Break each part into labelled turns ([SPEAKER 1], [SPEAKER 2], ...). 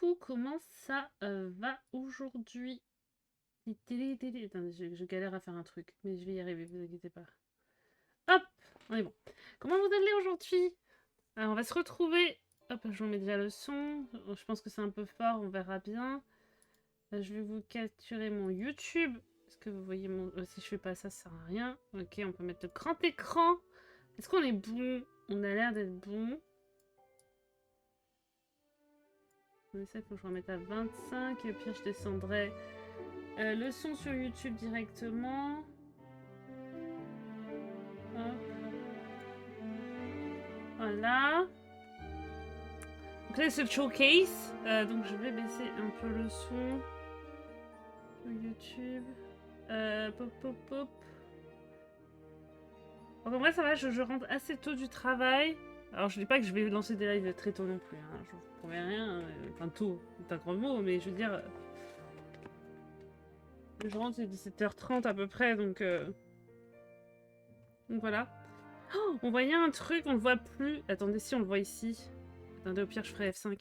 [SPEAKER 1] coup, comment ça va aujourd'hui? Attendez, je galère à faire un truc, mais je vais y arriver, vous inquiétez pas. Hop, on est bon. Comment vous allez aujourd'hui? Alors, on va se retrouver. Hop, je vous mets déjà le son. Je pense que c'est un peu fort, on verra bien. Je vais vous capturer mon YouTube. Est-ce que vous voyez mon... si je fais pas ça, ça sert à rien. Ok, on peut mettre le grand écran. Est-ce qu'on est bon? On a l'air d'être bon. On essaie, faut que je remette à 25. Et au pire, je descendrai le son sur YouTube directement. Hop. Voilà. Donc là, c'est le showcase. Donc je vais baisser un peu le son sur YouTube. Pop, pop, pop. Donc en vrai, ça va, je rentre assez tôt du travail. Alors, je dis pas que je vais lancer des lives très tôt non plus. Hein. Je vous promets rien. Enfin, tôt, c'est un grand mot, mais je veux dire. Je rentre, c'est 17h30 à peu près, donc voilà. Oh, on voyait un truc, on le voit plus. Attendez, si on le voit ici. Attendez, au pire, je ferai F5.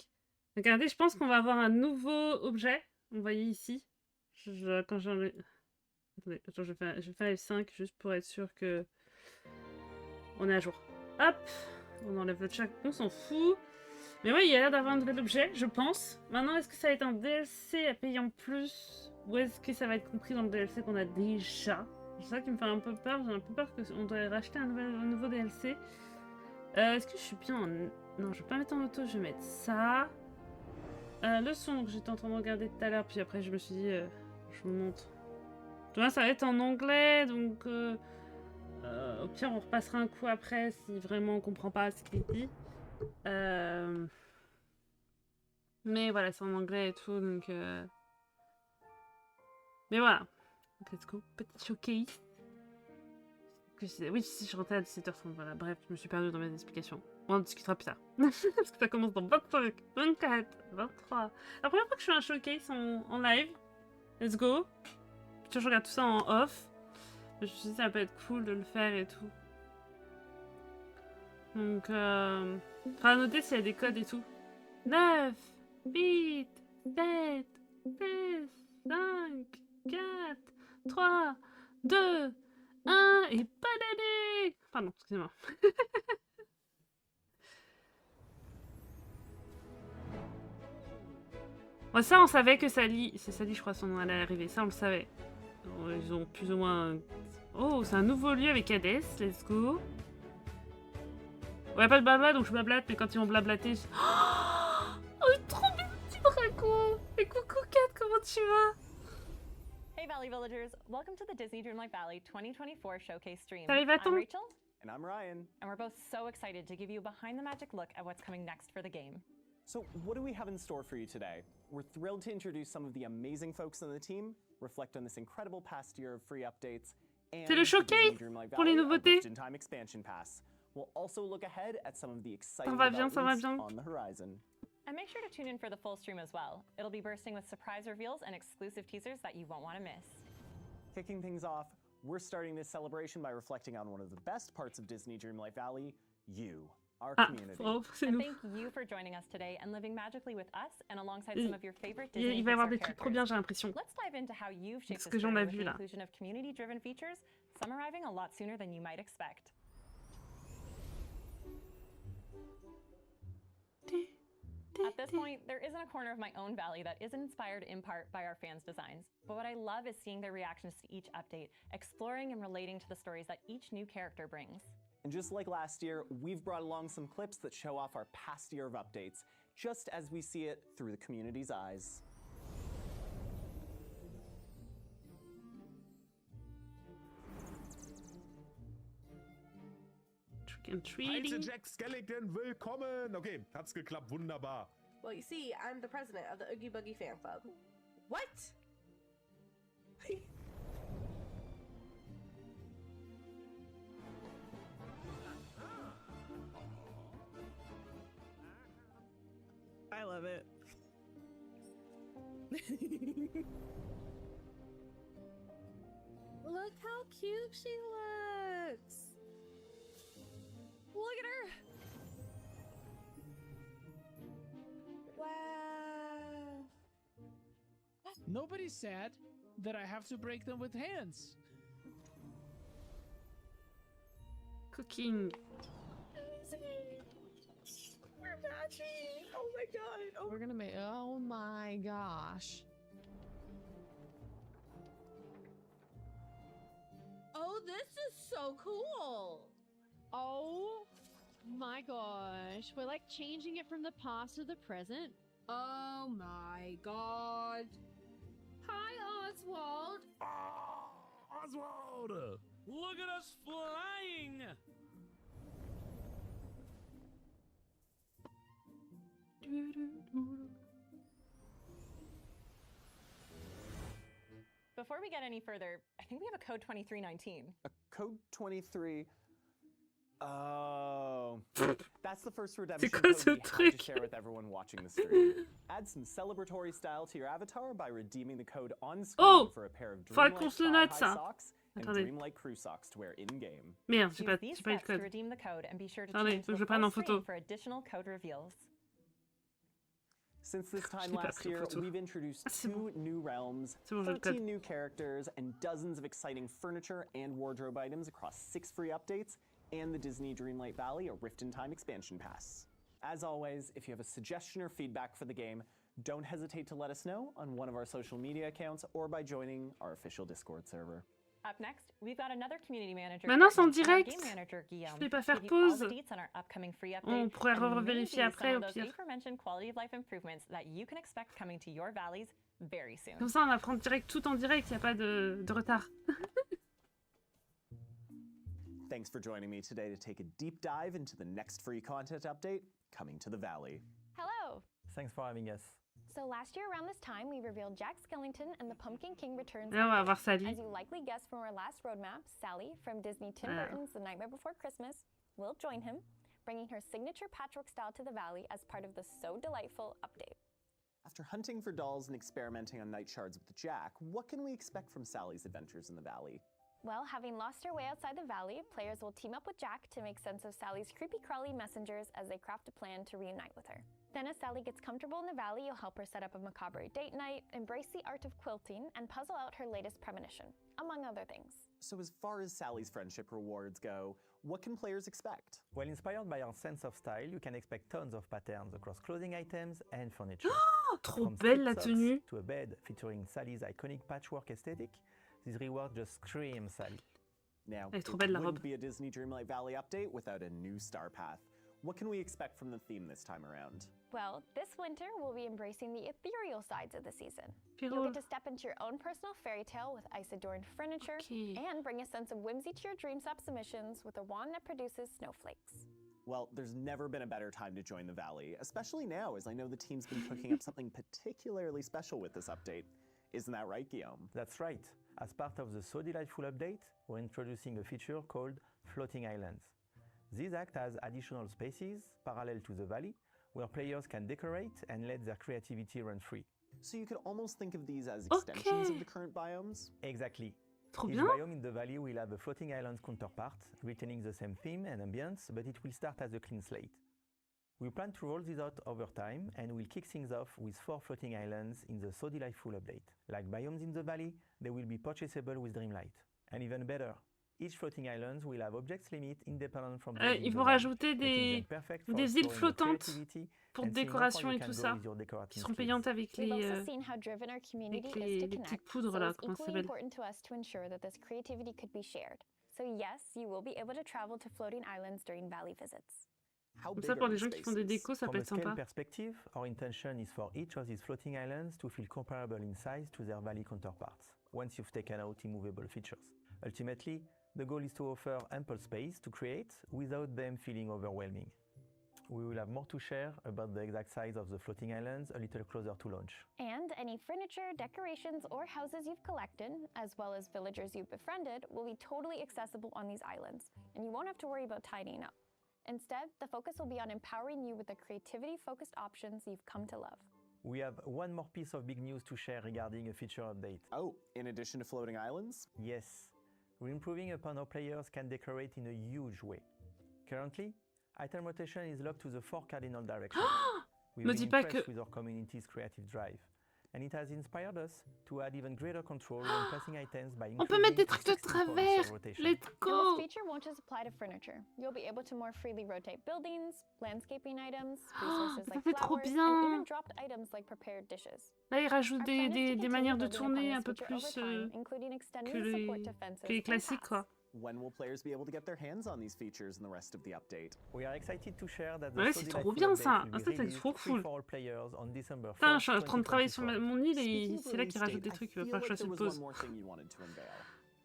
[SPEAKER 1] Regardez, je pense qu'on va avoir un nouveau objet. On voyait ici. Quand j'en ai... Attendez, attends, je vais faire F5 juste pour être sûr que on est à jour. Hop, on enlève le chat, on s'en fout. Mais ouais, il y a l'air d'avoir un nouvel objet, je pense. Maintenant, est-ce que ça va être un DLC à payer en plus? Ou est-ce que ça va être compris dans le DLC qu'on a déjà? C'est ça qui me fait un peu peur. J'ai un peu peur qu'on doit racheter un nouveau DLC. Est-ce que je suis bien en... Non, je vais pas mettre en auto, je vais mettre ça. Le son que j'étais en train de regarder tout à l'heure, puis après je me suis dit, je vous montre. Tu vois, ça va être en anglais, donc au pire on repassera un coup après si vraiment on comprend pas ce qu'il dit. Mais voilà, c'est en anglais et tout, donc... Mais voilà. Donc let's go, petit showcase. Oui, si je rentrais à 17h30, voilà. Bref, je me suis perdue dans mes explications. On en discutera plus tard. Parce que ça commence dans 25, 24, 23. La première fois que je fais un showcase en live. Let's go. Je regarde tout ça en off. Je me suis dit ça peut être cool de le faire et tout. Donc, faudra noter s'il y a des codes et tout. 9, 8, 7, 6, 5, 4, 3, 2, 1 et pas d'année. Pardon, excusez-moi. Bon, ça, on savait que Sally... C'est Sally, je crois, son nom allait arriver. Ça, on le savait. Ils ont plus ou moins... Oh, c'est un nouveau lieu avec Hades. Let's go. Ouais, pas de blabla, donc je blablate, mais quand ils vont blablater... Oh, trop bien, petit dragon. Et coucou, Kat, comment tu vas?
[SPEAKER 2] Hey Valley Villagers, welcome to the Disney Dreamlight Valley 2024 Showcase stream.
[SPEAKER 1] Salut,
[SPEAKER 2] I'm Rachel.
[SPEAKER 3] And I'm Ryan.
[SPEAKER 2] And we're both so excited to give you a behind the magic look at what's coming next for the game.
[SPEAKER 3] So what do we have in store for you today? We're thrilled to introduce some of the amazing folks on the team, reflect on this incredible past year of free updates, and
[SPEAKER 1] C'est le showcase pour les nouveautés.
[SPEAKER 3] Time expansion pass. We'll also look ahead at some of the exciting
[SPEAKER 1] Ça va bien.
[SPEAKER 3] on the horizon.
[SPEAKER 2] And make sure to tune in for the full stream as well. It'll be bursting with surprise reveals and exclusive teasers that you won't want to miss.
[SPEAKER 3] Kicking things off, we're starting this celebration by reflecting on one of the best parts of Disney Dreamlight Valley, you, our community.
[SPEAKER 2] And thank you for joining us today and living magically with us and alongside some of your favorite Disney
[SPEAKER 1] Il va y avoir des trucs trop bien, j'ai l'impression.
[SPEAKER 2] Let's dive into how you've shaped
[SPEAKER 1] Ce
[SPEAKER 2] this
[SPEAKER 1] que j'en ai
[SPEAKER 2] journey with
[SPEAKER 1] vu
[SPEAKER 2] the
[SPEAKER 1] là.
[SPEAKER 2] inclusion of community-driven features, some arriving a lot sooner than you might expect. At this point, there isn't a corner of my own valley that isn't inspired in part by our fans' designs. But what I love is seeing their reactions to each update, exploring and relating to the stories that each new character brings.
[SPEAKER 3] And just like last year, we've brought along some clips that show off our past year of updates, just as we see it through the community's eyes.
[SPEAKER 4] Alte Jack Skellington, willkommen! Okay, hat's geklappt, wunderbar.
[SPEAKER 5] Well, you see, I'm the president of the Oogie Boogie Fan Club. What? I love it. Look how cute she looks. Look at her. Wow.
[SPEAKER 6] Nobody said that I have to break them with hands.
[SPEAKER 1] Cooking.
[SPEAKER 5] We're matching. Oh my god. Oh.
[SPEAKER 7] We're gonna make. Oh my gosh.
[SPEAKER 8] Oh, this is so cool.
[SPEAKER 7] Oh my gosh. We're like changing it from the past to the present.
[SPEAKER 8] Oh my god. Hi, Oswald.
[SPEAKER 9] Oh, Oswald! Look at us flying!
[SPEAKER 2] Before we get any further, I think we have a code 2319.
[SPEAKER 3] A code 23. Oh, that's the first redemption
[SPEAKER 1] quoi
[SPEAKER 3] code
[SPEAKER 1] ce
[SPEAKER 3] we had
[SPEAKER 1] truc?
[SPEAKER 3] to share with everyone watching the stream. Add some celebratory style to your avatar by redeeming the code on screen
[SPEAKER 1] Oh,
[SPEAKER 3] for a pair of
[SPEAKER 1] faudrait qu'on
[SPEAKER 3] Dreamlight
[SPEAKER 1] se le note,
[SPEAKER 3] thigh-high
[SPEAKER 1] ça.
[SPEAKER 3] socks and
[SPEAKER 1] Attendez.
[SPEAKER 3] Dreamlight crew socks to wear in-game.
[SPEAKER 1] Merde, j'ai
[SPEAKER 2] Use
[SPEAKER 1] pas
[SPEAKER 2] these
[SPEAKER 1] eu le
[SPEAKER 2] steps to
[SPEAKER 1] code.
[SPEAKER 2] redeem the code and be sure to
[SPEAKER 1] Attendez,
[SPEAKER 2] change
[SPEAKER 1] faut que je
[SPEAKER 2] the
[SPEAKER 1] prenne en
[SPEAKER 2] full
[SPEAKER 1] photo.
[SPEAKER 2] screen for additional code reveals.
[SPEAKER 3] Since this time
[SPEAKER 1] l'ai pas
[SPEAKER 3] last
[SPEAKER 1] pris en
[SPEAKER 3] year,
[SPEAKER 1] photo.
[SPEAKER 3] we've introduced
[SPEAKER 1] Ah, c'est
[SPEAKER 3] 2 new realms,
[SPEAKER 1] C'est bon, j'ai le code.
[SPEAKER 3] 13 new characters, and dozens of exciting furniture and wardrobe items across 6 free updates, and the Disney Dreamlight Valley, a Rift in Time expansion pass. As always, if you have a suggestion or feedback for the game, don't hesitate to let us know on one of our social media accounts or by joining our official Discord server.
[SPEAKER 2] Up next, we've got another community manager.
[SPEAKER 1] Maintenant, c'est en
[SPEAKER 2] Courtney, and our
[SPEAKER 1] direct.
[SPEAKER 2] game manager, Guillaume,
[SPEAKER 1] Je vais pas
[SPEAKER 2] to
[SPEAKER 1] faire
[SPEAKER 2] give you all
[SPEAKER 1] pause.
[SPEAKER 2] the deets on our upcoming free
[SPEAKER 1] On
[SPEAKER 2] update,
[SPEAKER 1] pourrait
[SPEAKER 2] and maybe
[SPEAKER 1] revérifier
[SPEAKER 2] some
[SPEAKER 1] après,
[SPEAKER 2] of
[SPEAKER 1] au
[SPEAKER 2] those
[SPEAKER 1] pire.
[SPEAKER 2] aforementioned quality of life improvements that you can expect coming to your valleys very soon.
[SPEAKER 1] Comme ça, on apprend direct, tout en direct, il n'y a pas de retard.
[SPEAKER 3] Thanks for joining me today to take a deep dive into the next free content update coming to the Valley.
[SPEAKER 10] Hello!
[SPEAKER 11] Thanks for having us.
[SPEAKER 10] So last year around this time, we revealed Jack Skellington and the Pumpkin King returns.
[SPEAKER 1] Là, on va avoir
[SPEAKER 10] As
[SPEAKER 1] Sally.
[SPEAKER 10] you likely guessed from our last roadmap, Sally from Disney Tim Burton's The Nightmare Before Christmas will join him, bringing her signature patchwork style to the Valley as part of the So Delightful update.
[SPEAKER 3] After hunting for dolls and experimenting on night shards with Jack, what can we expect from Sally's adventures in the Valley?
[SPEAKER 10] Well, having lost her way outside the Valley, players will team up with Jack to make sense of Sally's creepy-crawly messengers as they craft a plan to reunite with her. Then as Sally gets comfortable in the Valley, you'll help her set up a macabre date night, embrace the art of quilting, and puzzle out her latest premonition, among other things.
[SPEAKER 3] So as far as Sally's friendship rewards go, what can players expect?
[SPEAKER 11] Well, inspired by our sense of style, you can expect tons of patterns across clothing items and furniture.
[SPEAKER 1] Oh, trop
[SPEAKER 11] From
[SPEAKER 1] belle la
[SPEAKER 11] slip socks
[SPEAKER 1] tenue.
[SPEAKER 11] to a bed featuring Sally's iconic patchwork aesthetic, this reward just screams Sally.
[SPEAKER 3] Now,
[SPEAKER 1] Elle est trop
[SPEAKER 3] it
[SPEAKER 1] belle, la
[SPEAKER 3] wouldn't
[SPEAKER 1] robe.
[SPEAKER 3] be a Disney Dreamlight Valley update without a new star path. What can we expect from the theme this time around?
[SPEAKER 10] Well, this winter we'll be embracing the ethereal sides of the season. You'll
[SPEAKER 1] Ethereal.
[SPEAKER 10] get to step into your own personal fairy tale with ice-adorned furniture
[SPEAKER 1] Okay.
[SPEAKER 10] and bring a sense of whimsy to your dream submissions with a wand that produces snowflakes.
[SPEAKER 3] Well, there's never been a better time to join the Valley, especially now as I know the team's been cooking up something particularly special with this update. Isn't that right, Guillaume?
[SPEAKER 11] That's right. As part of the So Delightful update, we're introducing a feature called Floating Islands. These act as additional spaces parallel to the valley where players can decorate and let their creativity run free.
[SPEAKER 3] So you could almost think of these as extensions of the current biomes?
[SPEAKER 11] Exactly.
[SPEAKER 1] Trop
[SPEAKER 11] Each
[SPEAKER 1] bien.
[SPEAKER 11] biome in the valley will have a floating islands counterpart, retaining the same theme and ambience, but it will start as a clean slate. We plan to roll this out over time, and we'll kick things off with 4 floating islands in the So Delightful update. Like biomes in the valley, they will be purchasable with Dreamlight. And even better, each floating island will have objects limit independent from those in
[SPEAKER 1] Ils
[SPEAKER 11] the
[SPEAKER 1] vont
[SPEAKER 11] valley,
[SPEAKER 1] rajouter
[SPEAKER 11] making them perfect for
[SPEAKER 1] des îles
[SPEAKER 11] exploring your
[SPEAKER 1] flottantes
[SPEAKER 11] creativity
[SPEAKER 1] pour
[SPEAKER 11] and seeing how far
[SPEAKER 1] décoration
[SPEAKER 11] you
[SPEAKER 1] et
[SPEAKER 11] can
[SPEAKER 1] tout
[SPEAKER 11] go
[SPEAKER 1] ça,
[SPEAKER 11] with your
[SPEAKER 1] qui
[SPEAKER 11] decorating
[SPEAKER 1] seront
[SPEAKER 11] skills.
[SPEAKER 1] payantes avec
[SPEAKER 10] We've
[SPEAKER 1] les...
[SPEAKER 10] also seen how driven our community
[SPEAKER 1] avec
[SPEAKER 10] is
[SPEAKER 1] les
[SPEAKER 10] to
[SPEAKER 1] petites
[SPEAKER 10] connect,
[SPEAKER 1] poudres,
[SPEAKER 10] so
[SPEAKER 1] là,
[SPEAKER 10] it's
[SPEAKER 1] comment ça
[SPEAKER 10] equally
[SPEAKER 1] s'appelle?
[SPEAKER 10] important to us to ensure that this creativity could be shared. So yes, you will be able to travel to floating islands during valley visits.
[SPEAKER 3] How
[SPEAKER 1] Comme
[SPEAKER 3] big
[SPEAKER 1] ça, pour
[SPEAKER 3] are
[SPEAKER 1] les
[SPEAKER 3] these
[SPEAKER 1] gens qui font des
[SPEAKER 3] spaces?
[SPEAKER 1] décos, ça peut
[SPEAKER 11] From a
[SPEAKER 1] être
[SPEAKER 11] scale
[SPEAKER 1] sympa.
[SPEAKER 11] perspective, our intention is for each of these floating islands to feel comparable in size to their valley counterparts, once you've taken out immovable features. Ultimately, the goal is to offer ample space to create without them feeling overwhelming. We will have more to share about the exact size of the floating islands a little closer to launch.
[SPEAKER 10] And any furniture, decorations, or houses you've collected, as well as villagers you've befriended, will be totally accessible on these islands, and you won't have to worry about tidying up. Instead, the focus will be on empowering you with the creativity-focused options you've come to love.
[SPEAKER 11] We have one more piece of big news to share regarding a feature update.
[SPEAKER 3] Oh, in addition to floating islands?
[SPEAKER 11] Yes, we're improving upon how players can decorate in a huge way. Currently, item rotation is locked to the 4 cardinal directions. We've
[SPEAKER 1] Me
[SPEAKER 11] been
[SPEAKER 1] dis pas
[SPEAKER 11] impressed
[SPEAKER 1] que...
[SPEAKER 11] with our community's creative drive. and it has inspired us to add even greater control when placing items by
[SPEAKER 1] On peut mettre des
[SPEAKER 11] increasing
[SPEAKER 1] trucs de
[SPEAKER 11] 16 points
[SPEAKER 1] travers.
[SPEAKER 11] of rotation.
[SPEAKER 1] Let's
[SPEAKER 10] And
[SPEAKER 1] go.
[SPEAKER 10] this feature won't just apply to furniture. You'll be able to more freely rotate buildings, landscaping items, resources
[SPEAKER 1] ça
[SPEAKER 10] like
[SPEAKER 1] fait trop
[SPEAKER 10] flowers, and
[SPEAKER 1] bien.
[SPEAKER 10] even dropped items like prepared dishes.
[SPEAKER 1] Là, il rajoute
[SPEAKER 10] Our plan is to
[SPEAKER 1] des
[SPEAKER 10] continue
[SPEAKER 1] manières de
[SPEAKER 10] building
[SPEAKER 1] tourner
[SPEAKER 10] upon
[SPEAKER 1] un
[SPEAKER 10] this
[SPEAKER 1] peu
[SPEAKER 10] feature
[SPEAKER 1] plus
[SPEAKER 10] over time, including extending
[SPEAKER 1] que
[SPEAKER 10] the support
[SPEAKER 1] les,
[SPEAKER 10] to fences
[SPEAKER 1] que les
[SPEAKER 10] and
[SPEAKER 1] classiques,
[SPEAKER 10] paths.
[SPEAKER 1] quoi.
[SPEAKER 3] When will players be able to get their hands on these features in the rest of the update?
[SPEAKER 11] We are excited to share that the
[SPEAKER 1] Ouais, c'est
[SPEAKER 11] Sodilite
[SPEAKER 1] trop
[SPEAKER 11] Full
[SPEAKER 1] bien
[SPEAKER 11] update
[SPEAKER 1] ça.
[SPEAKER 11] will
[SPEAKER 1] Ah,
[SPEAKER 11] be
[SPEAKER 1] ça, c'est
[SPEAKER 11] released
[SPEAKER 1] trop
[SPEAKER 11] free
[SPEAKER 1] cool.
[SPEAKER 11] for all players on December
[SPEAKER 1] Putain,
[SPEAKER 11] 4th,
[SPEAKER 1] je suis en train de travailler sur
[SPEAKER 11] 2024.
[SPEAKER 1] mon île
[SPEAKER 3] Speaking
[SPEAKER 1] et
[SPEAKER 3] of
[SPEAKER 1] c'est là qu'il
[SPEAKER 3] release
[SPEAKER 1] rajoute
[SPEAKER 3] date,
[SPEAKER 1] des trucs. Il
[SPEAKER 3] I
[SPEAKER 1] va
[SPEAKER 3] feel
[SPEAKER 1] falloir que je
[SPEAKER 3] like
[SPEAKER 1] fasse
[SPEAKER 3] there
[SPEAKER 1] une
[SPEAKER 3] was one
[SPEAKER 1] pause.
[SPEAKER 3] more thing you wanted to unveil.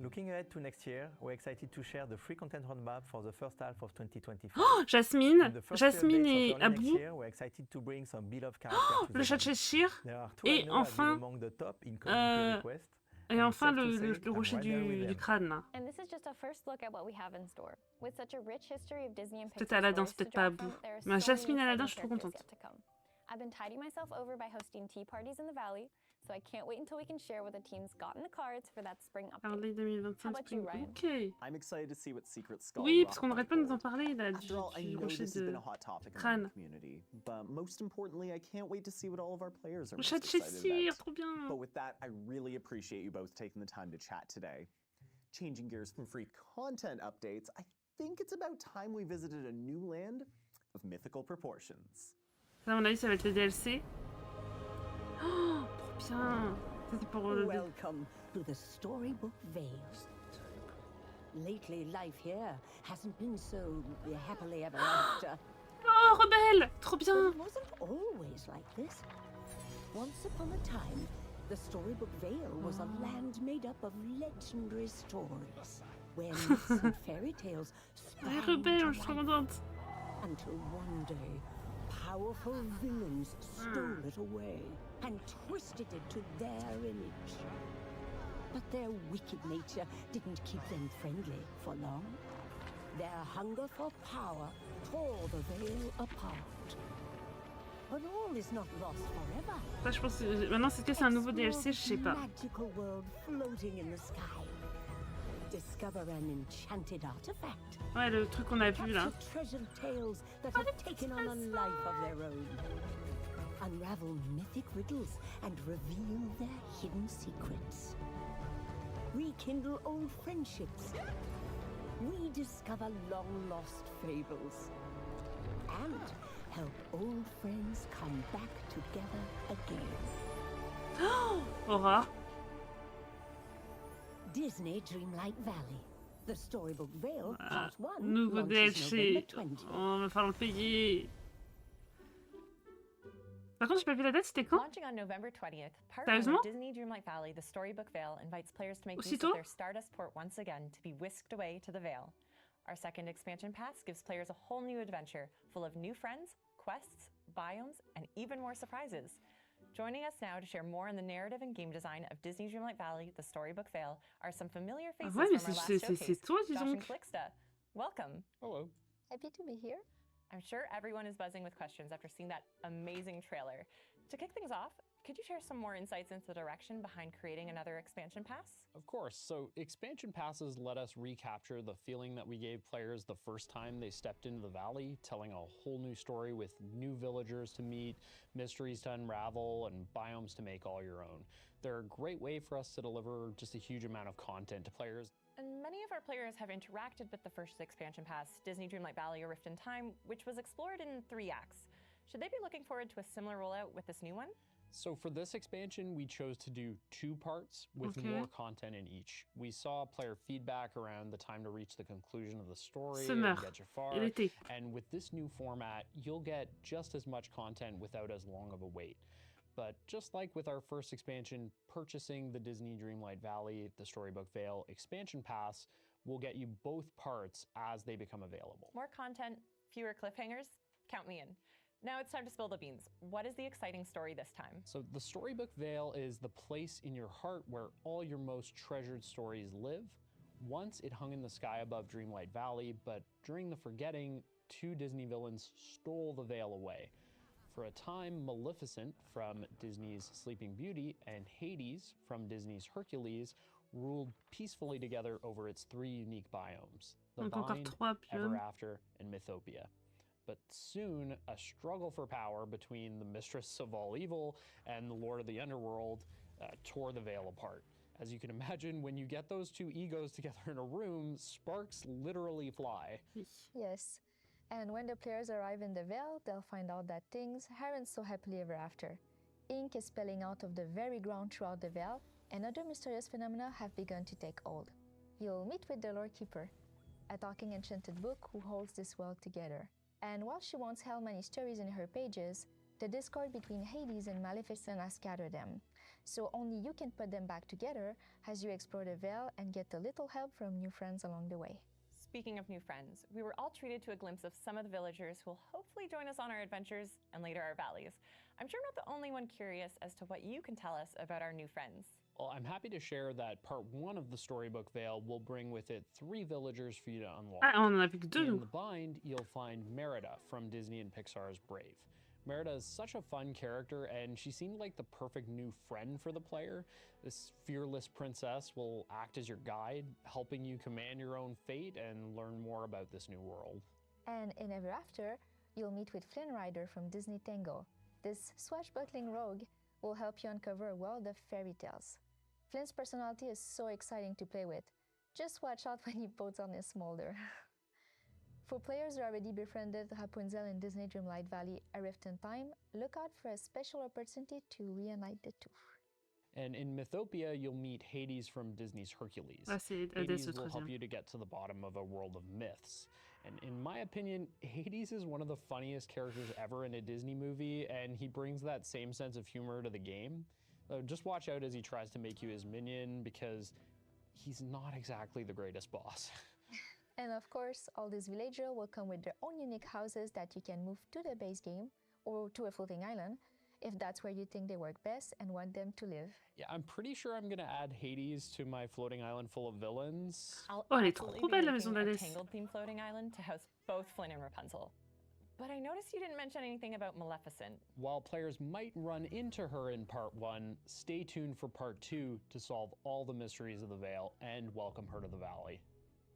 [SPEAKER 11] Looking ahead to next year, we're excited to share the free content roadmap for the first half of 2024.
[SPEAKER 1] Oh, Jasmine,
[SPEAKER 11] In the first
[SPEAKER 1] Jasmine
[SPEAKER 11] updates
[SPEAKER 1] et
[SPEAKER 11] of early next
[SPEAKER 1] Abou,
[SPEAKER 11] year, we're excited to bring some beloved characters to
[SPEAKER 1] le
[SPEAKER 11] the
[SPEAKER 1] chat de
[SPEAKER 11] game.
[SPEAKER 1] Cheshire
[SPEAKER 11] There are two
[SPEAKER 1] et
[SPEAKER 11] I know have been
[SPEAKER 1] enfin,
[SPEAKER 11] among the top in community requests.
[SPEAKER 1] et
[SPEAKER 11] and
[SPEAKER 1] enfin
[SPEAKER 11] safe to
[SPEAKER 1] le
[SPEAKER 11] say, I'm
[SPEAKER 1] rocher
[SPEAKER 11] right there with
[SPEAKER 1] du
[SPEAKER 11] them.
[SPEAKER 1] crâne là.
[SPEAKER 10] And this is just a first look at what we have in store. With such a rich history of Disney and
[SPEAKER 1] Peut-être
[SPEAKER 10] Pixar
[SPEAKER 1] Aladdin,
[SPEAKER 10] stories
[SPEAKER 1] c'est
[SPEAKER 10] to
[SPEAKER 1] peut-être pas
[SPEAKER 10] draw
[SPEAKER 1] Abou.
[SPEAKER 10] from, there are
[SPEAKER 1] Mais
[SPEAKER 10] so
[SPEAKER 1] Jasmine
[SPEAKER 10] many
[SPEAKER 1] et Aladdin,
[SPEAKER 10] exciting
[SPEAKER 1] je suis trop
[SPEAKER 10] characters
[SPEAKER 1] contente.
[SPEAKER 10] yet to come. I've been tidying myself over by hosting tea parties in the valley, so I can't wait until we can share what the team's got in the cards for that spring update.
[SPEAKER 1] Early 2025
[SPEAKER 10] How about you,
[SPEAKER 1] Spring.
[SPEAKER 10] Ryan?
[SPEAKER 1] Ok.
[SPEAKER 3] I'm excited to see what Secret Skull
[SPEAKER 1] Oui,
[SPEAKER 3] Rock
[SPEAKER 1] parce qu'on n'arrête
[SPEAKER 3] might
[SPEAKER 1] pas de nous en
[SPEAKER 3] hold.
[SPEAKER 1] parler là
[SPEAKER 3] After all, I
[SPEAKER 1] du
[SPEAKER 3] know
[SPEAKER 1] rocher
[SPEAKER 3] this has been
[SPEAKER 1] de
[SPEAKER 3] a hot topic among the
[SPEAKER 1] crâne.
[SPEAKER 3] community, but most importantly, I can't wait to see what all of our players are
[SPEAKER 1] Le
[SPEAKER 3] most
[SPEAKER 1] chat de
[SPEAKER 3] excited
[SPEAKER 1] Cheshire,
[SPEAKER 3] about.
[SPEAKER 1] trop bien.
[SPEAKER 3] But with that, I really appreciate you both taking the time to chat today. Changing gears from free content updates, I think it's about time we visited a new land of mythical proportions.
[SPEAKER 1] À mon avis, ça va être les DLC. Oh, trop bien. Ça, c'est pour
[SPEAKER 12] Welcome to the Storybook Vale. Lately, life here hasn't been so happily ever after.
[SPEAKER 1] Oh, rebelle. Trop
[SPEAKER 12] But
[SPEAKER 1] bien.
[SPEAKER 12] it wasn't always like this. Once upon a time, the Storybook Vale was a land made up of legendary stories, where myths and fairy tales
[SPEAKER 1] Les
[SPEAKER 12] sprang
[SPEAKER 1] rebelles,
[SPEAKER 12] to
[SPEAKER 1] je suis trop
[SPEAKER 12] life,
[SPEAKER 1] contente.
[SPEAKER 12] until one day, powerful villains stole it away and twisted it to their image. But their wicked nature didn't keep them friendly for long. Their hunger for power tore the veil apart. But all is not lost forever.
[SPEAKER 1] Ça, je pense que maintenant, c'est que c'est un nouveau DLC, je sais pas.
[SPEAKER 12] Magical world floating in the sky. Discover an enchanted artifact.
[SPEAKER 1] Ouais, le truc qu'on a vu là.
[SPEAKER 12] Capture treasured tales that have taken on a life of their own. Unravel mythic riddles and reveal their hidden secrets. Rekindle old friendships. Rediscover long-lost fables. And help old friends come back together again.
[SPEAKER 1] Aura.
[SPEAKER 12] Disney Dreamlight Valley. The Storybook Vale Part 1
[SPEAKER 1] Nouveau
[SPEAKER 12] launches November
[SPEAKER 1] DLC.
[SPEAKER 12] 20th.
[SPEAKER 1] Oh, va falloir le payer. Par contre, j'ai pas vu la date, c'était quand?
[SPEAKER 2] Launching on November 20th, Part 1
[SPEAKER 1] Sérieusement?
[SPEAKER 2] of Disney Dreamlight Valley, the Storybook Vale, invites players to make use
[SPEAKER 1] Aussitôt?
[SPEAKER 2] of their Stardust port once again to be whisked away to the Vale. Our second expansion pass gives players a whole new adventure, full of new friends, quests, biomes, and even more surprises. Joining us now to share more on the narrative and game design of Disney Dreamlight Valley, the Storybook Vale, are some familiar faces
[SPEAKER 1] ouais, mais
[SPEAKER 2] from our last
[SPEAKER 1] c'est
[SPEAKER 2] showcase,
[SPEAKER 1] toi, dis
[SPEAKER 2] Josh and
[SPEAKER 1] donc.
[SPEAKER 2] Calixta. Welcome.
[SPEAKER 13] Hello.
[SPEAKER 10] Happy to be here.
[SPEAKER 2] I'm sure everyone is buzzing with questions after seeing that amazing trailer. To kick things off, could you share some more insights into the direction behind creating another expansion pass?
[SPEAKER 13] Of course. So expansion passes let us recapture the feeling that we gave players the first time they stepped into the valley, telling a whole new story with new villagers to meet, mysteries to unravel, and biomes to make all your own. They're a great way for us to deliver just a huge amount of content to players.
[SPEAKER 2] And many of our players have interacted with the first expansion pass, Disney Dreamlight Valley: A Rift in Time, which was explored in 3 acts. Should they be looking forward to a similar rollout with this new one?
[SPEAKER 13] So for this expansion, we chose to do 2 parts with more content in each. We saw player feedback around the time to reach the conclusion of the story and get Jafar. And with this new format, you'll get just as much content without as long of a wait. But just like with our first expansion, purchasing the Disney Dreamlight Valley, the Storybook Vale expansion pass will get you both parts as they become available.
[SPEAKER 2] More content, fewer cliffhangers? Count me in. Now it's time to spill the beans. What is the exciting story this time?
[SPEAKER 13] So the Storybook Vale is the place in your heart where all your most treasured stories live. Once it hung in the sky above Dreamlight Valley, but during the forgetting, 2 Disney villains stole the Vale away. For a time, Maleficent from Disney's Sleeping Beauty and Hades from Disney's Hercules ruled peacefully together over its 3 unique biomes, the Vine, Ever After, and Mythopia. But soon, a struggle for power between the mistress of all evil and the lord of the underworld tore the veil apart. As you can imagine, when you get those two egos together in a room, sparks literally fly.
[SPEAKER 10] Yes, and when the players arrive in the Veil, they'll find out that things aren't so happily ever after. Ink is spilling out of the very ground throughout the Veil, and other mysterious phenomena have begun to take hold. You'll meet with the Lore Keeper, a talking enchanted book who holds this world together. And while she won't tell many stories in her pages, the discord between Hades and Maleficent has scattered them. So only you can put them back together as you explore the Veil and get a little help from new friends along the way.
[SPEAKER 2] Speaking of new friends, we were all treated to a glimpse of some of the villagers who will hopefully join us on our adventures and later our valleys. I'm sure I'm not the only one curious as to what you can tell us about our new friends.
[SPEAKER 13] Well, I'm happy to share that part 1 of the storybook Veil will bring with it 3 villagers for you to unlock.
[SPEAKER 1] Ah, on en a vu que 2.
[SPEAKER 13] In the bind, you'll find Merida from Disney and Pixar's Brave. Merida is such a fun character, and she seemed like the perfect new friend for the player. This fearless princess will act as your guide, helping you command your own fate and learn more about this new world.
[SPEAKER 10] And in Ever After, you'll meet with Flynn Rider from Disney Tango. This swashbuckling rogue will help you uncover a world of fairy tales. Flynn's personality is so exciting to play with. Just watch out when he puts on his smolder. For players who already befriended Rapunzel in Disney Dreamlight Valley A Rift in Time, look out for a special opportunity to reunite the two.
[SPEAKER 13] And in Mythopia, you'll meet Hades from Disney's Hercules.
[SPEAKER 1] Hades
[SPEAKER 13] will help you to get to the bottom of a world of myths. And in my opinion, Hades is one of the funniest characters ever in a Disney movie, and he brings that same sense of humor to the game. Just watch out as he tries to make you his minion, because he's not exactly the greatest boss.
[SPEAKER 10] And of course, all these villagers will come with their own unique houses that you can move to the base game or to a floating island if that's where you think they work best and want them to live.
[SPEAKER 13] Yeah, I'm pretty sure I'm gonna add Hades to my floating island full of villains.
[SPEAKER 2] I'll
[SPEAKER 1] elle est trop belle la maison
[SPEAKER 2] a
[SPEAKER 1] d'Alès.
[SPEAKER 2] Tangled-themed floating island to house both Flynn and Rapunzel. But I noticed you didn't mention anything about Maleficent.
[SPEAKER 13] While players might run into her in part 1, stay tuned for part 2 to solve all the mysteries of the Veil and welcome her to the Valley.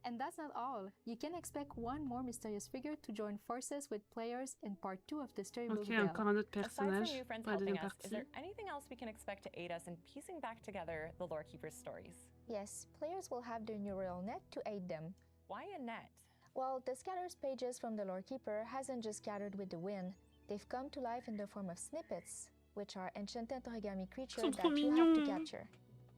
[SPEAKER 10] And that's not all. You can expect one more mysterious figure to join forces with players in part 2 of the storybook
[SPEAKER 1] Ok,
[SPEAKER 10] Veil.
[SPEAKER 1] encore un autre
[SPEAKER 2] Aside
[SPEAKER 1] personnage
[SPEAKER 2] from new friends
[SPEAKER 1] pour la
[SPEAKER 2] helping
[SPEAKER 1] deuxième
[SPEAKER 2] us, is
[SPEAKER 1] partie.
[SPEAKER 2] there anything else we can expect to aid us in piecing back together the Lore Keeper's stories?
[SPEAKER 10] Yes, players will have their neural net to aid them.
[SPEAKER 2] Why a net?
[SPEAKER 10] Well, the scatters pages from the Lore Keeper hasn't just scattered with the wind. They've come to life in the form of snippets, which are enchanted origami creatures that you have to capture.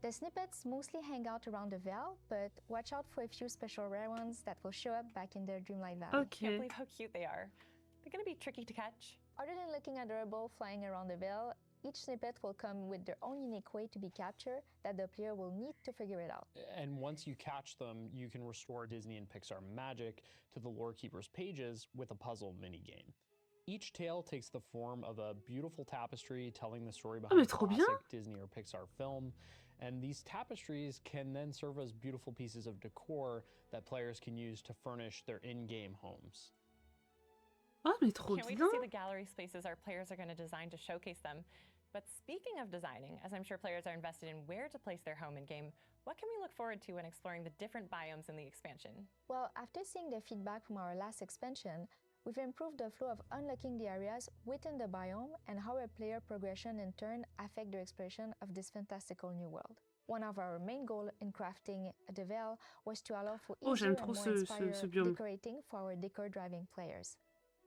[SPEAKER 10] The snippets mostly hang out around the Veil, but watch out for a few special rare ones that will show up back in the Dreamlight Valley.
[SPEAKER 2] I can't believe how cute they are. They're gonna be tricky to catch.
[SPEAKER 10] Other than looking adorable flying around the Veil, each snippet will come with their own unique way to be captured that the player will need to figure it out.
[SPEAKER 13] And once you catch them, you can restore Disney and Pixar magic to the Lore Keeper's pages with a puzzle minigame. Each tale takes the form of a beautiful tapestry telling the story behind a classic Disney or Pixar film. And these tapestries can then serve as beautiful pieces of decor that players can use to furnish their in-game homes.
[SPEAKER 1] Ah, mais trop
[SPEAKER 2] Can't wait
[SPEAKER 1] bien!
[SPEAKER 2] to see the gallery spaces our players are going to design to showcase them. But speaking of designing, as I'm sure players are invested in where to place their home in-game, what can we look forward to when exploring the different biomes in the expansion?
[SPEAKER 10] Well, after seeing the feedback from our last expansion, we've improved the flow of unlocking the areas within the biome and how a player progression in turn affect their exploration of this fantastical new world. One of our main goals in crafting the Veil was to allow for easier and more inspired decorating for our decor-driving players.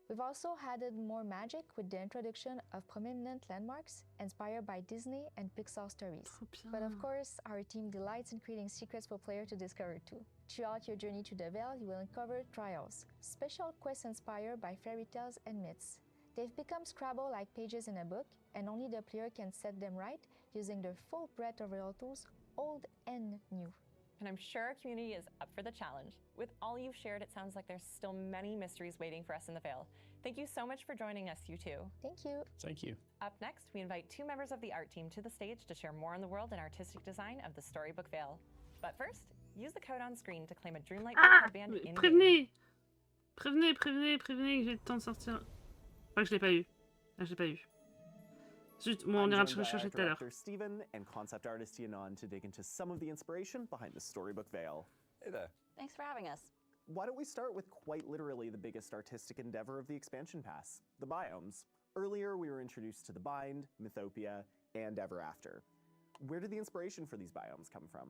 [SPEAKER 10] We've also added more magic with the introduction of prominent landmarks inspired by Disney and Pixar stories. But of course, our team delights in creating secrets for players to discover too. Throughout your journey to the Veil, you will uncover trials, special quests inspired by fairy tales and myths. They've become Scrabble-like pages in a book, and only the player can set them right using their full breadth of real tools, old and new.
[SPEAKER 2] And I'm sure our community is up for the challenge. With all you've shared, it sounds like there's still many mysteries waiting for us in the Veil. Thank you so much for joining us, you two.
[SPEAKER 10] Thank you.
[SPEAKER 13] Thank you.
[SPEAKER 2] Up next, we invite 2 members of the art team to the stage to share more on the world and artistic design of the Storybook Veil. But first, use the code on screen to claim a Dreamlight headband in
[SPEAKER 1] Prévenez, que j'ai le temps de sortir. Enfin, que je l'ai pas eu. Ah, je l'ai pas eu. Zut, bon, on ira le chercher tout à l'heure.
[SPEAKER 3] Director Steven and concept artist Yanon to dig into some of the inspiration behind the Storybook Veil.
[SPEAKER 14] Hey there.
[SPEAKER 15] Thanks for having us.
[SPEAKER 3] Why don't we start with quite literally the biggest artistic endeavor of the expansion pass, the biomes. Earlier, we were introduced to the Bind, Mythopia, and Ever After. Where did the inspiration for these biomes come from?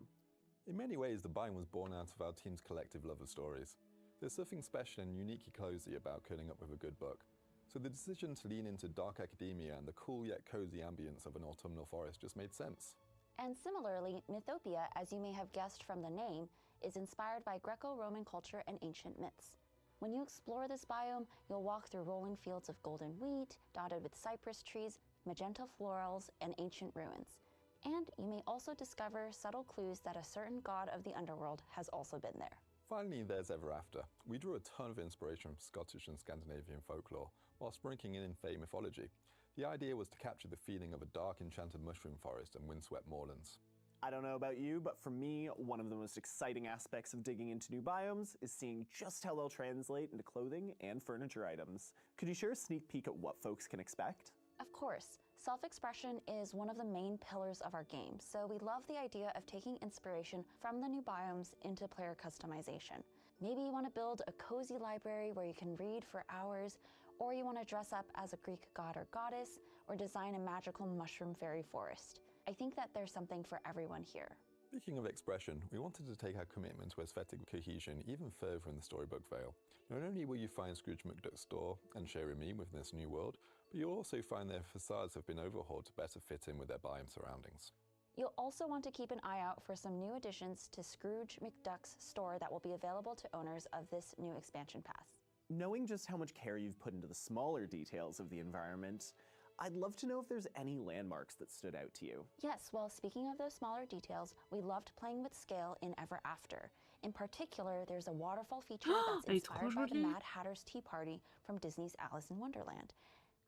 [SPEAKER 14] In many ways, the biome was born out of our team's collective love of stories. There's something special and uniquely cozy about curling up with a good book. So the decision to lean into dark academia and the cool yet cozy ambience of an autumnal forest just made sense.
[SPEAKER 15] And similarly, Mythopia, as you may have guessed from the name, is inspired by Greco-Roman culture and ancient myths. When you explore this biome, you'll walk through rolling fields of golden wheat, dotted with cypress trees, magenta florals, and ancient ruins. And you may also discover subtle clues that a certain god of the underworld has also been there.
[SPEAKER 14] Finally, there's Ever After. We drew a ton of inspiration from Scottish and Scandinavian folklore, while sprinkling in Fae mythology. The idea was to capture the feeling of a dark enchanted mushroom forest and windswept moorlands.
[SPEAKER 3] I don't know about you, but for me, one of the most exciting aspects of digging into new biomes is seeing just how they'll translate into clothing and furniture items. Could you share a sneak peek at what folks can expect?
[SPEAKER 15] Of course. Self-expression is one of the main pillars of our game, so we love the idea of taking inspiration from the new biomes into player customization. Maybe you want to build a cozy library where you can read for hours, or you want to dress up as a Greek god or goddess, or design a magical mushroom fairy forest. I think that there's something for everyone here.
[SPEAKER 14] Speaking of expression, we wanted to take our commitment to aesthetic cohesion even further in the Storybook Vale. Not only will you find Scrooge McDuck's store and Cher-Ami within this new world, but you'll also find their facades have been overhauled to better fit in with their biome surroundings.
[SPEAKER 15] You'll also want to keep an eye out for some new additions to Scrooge McDuck's store that will be available to owners of this new expansion pass.
[SPEAKER 3] Knowing just how much care you've put into the smaller details of the environment, I'd love to know if there's any landmarks that stood out to you.
[SPEAKER 15] Yes, well, speaking of those smaller details, we loved playing with scale in Ever After. In particular, there's a waterfall feature that's inspired by the Mad Hatter's Tea Party from Disney's Alice in Wonderland.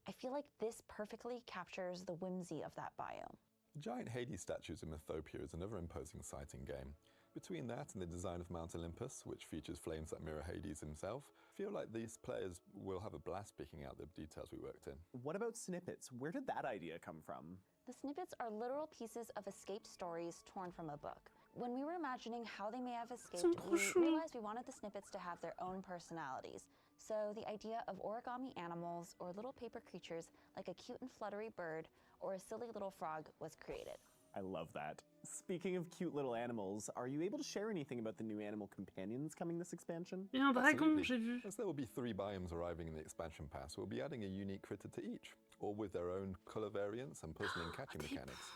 [SPEAKER 15] I feel like this perfectly captures the whimsy of that biome.
[SPEAKER 14] The giant Hades statues in Mythopia is another imposing sight in game. Between that and the design of Mount Olympus, which features flames that mirror Hades himself, I feel like these players will have a blast picking out the details we worked in.
[SPEAKER 3] What about snippets? Where did that idea come from?
[SPEAKER 15] The snippets are literal pieces of escaped stories torn from a book. When we were imagining how they may have escaped, we realized we wanted the snippets to have their own personalities. So the idea of origami animals or little paper creatures like a cute and fluttery bird or a silly little frog was created.
[SPEAKER 3] I love that. Speaking of cute little animals, are you able to share anything about the new animal companions coming this expansion?
[SPEAKER 1] Un dragon, j'ai vu.
[SPEAKER 14] As there will be 3 biomes arriving in the expansion pass, we'll be adding a unique critter to each, all with their own colour variants and puzzling catching mechanics.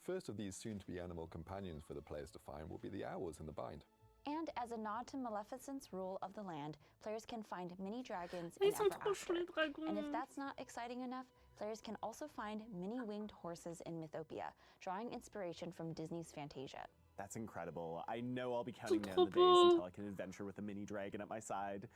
[SPEAKER 14] First of these soon-to-be animal companions for the players to find will be the owls in the Bind.
[SPEAKER 15] And as a nod to Maleficent's rule of the land, players can find mini dragons in Ever After. And if that's not exciting enough, players can also find mini winged horses in Mythopia, drawing inspiration from Disney's Fantasia.
[SPEAKER 3] That's incredible. I know I'll be counting down the days until I can adventure with a mini dragon at my side.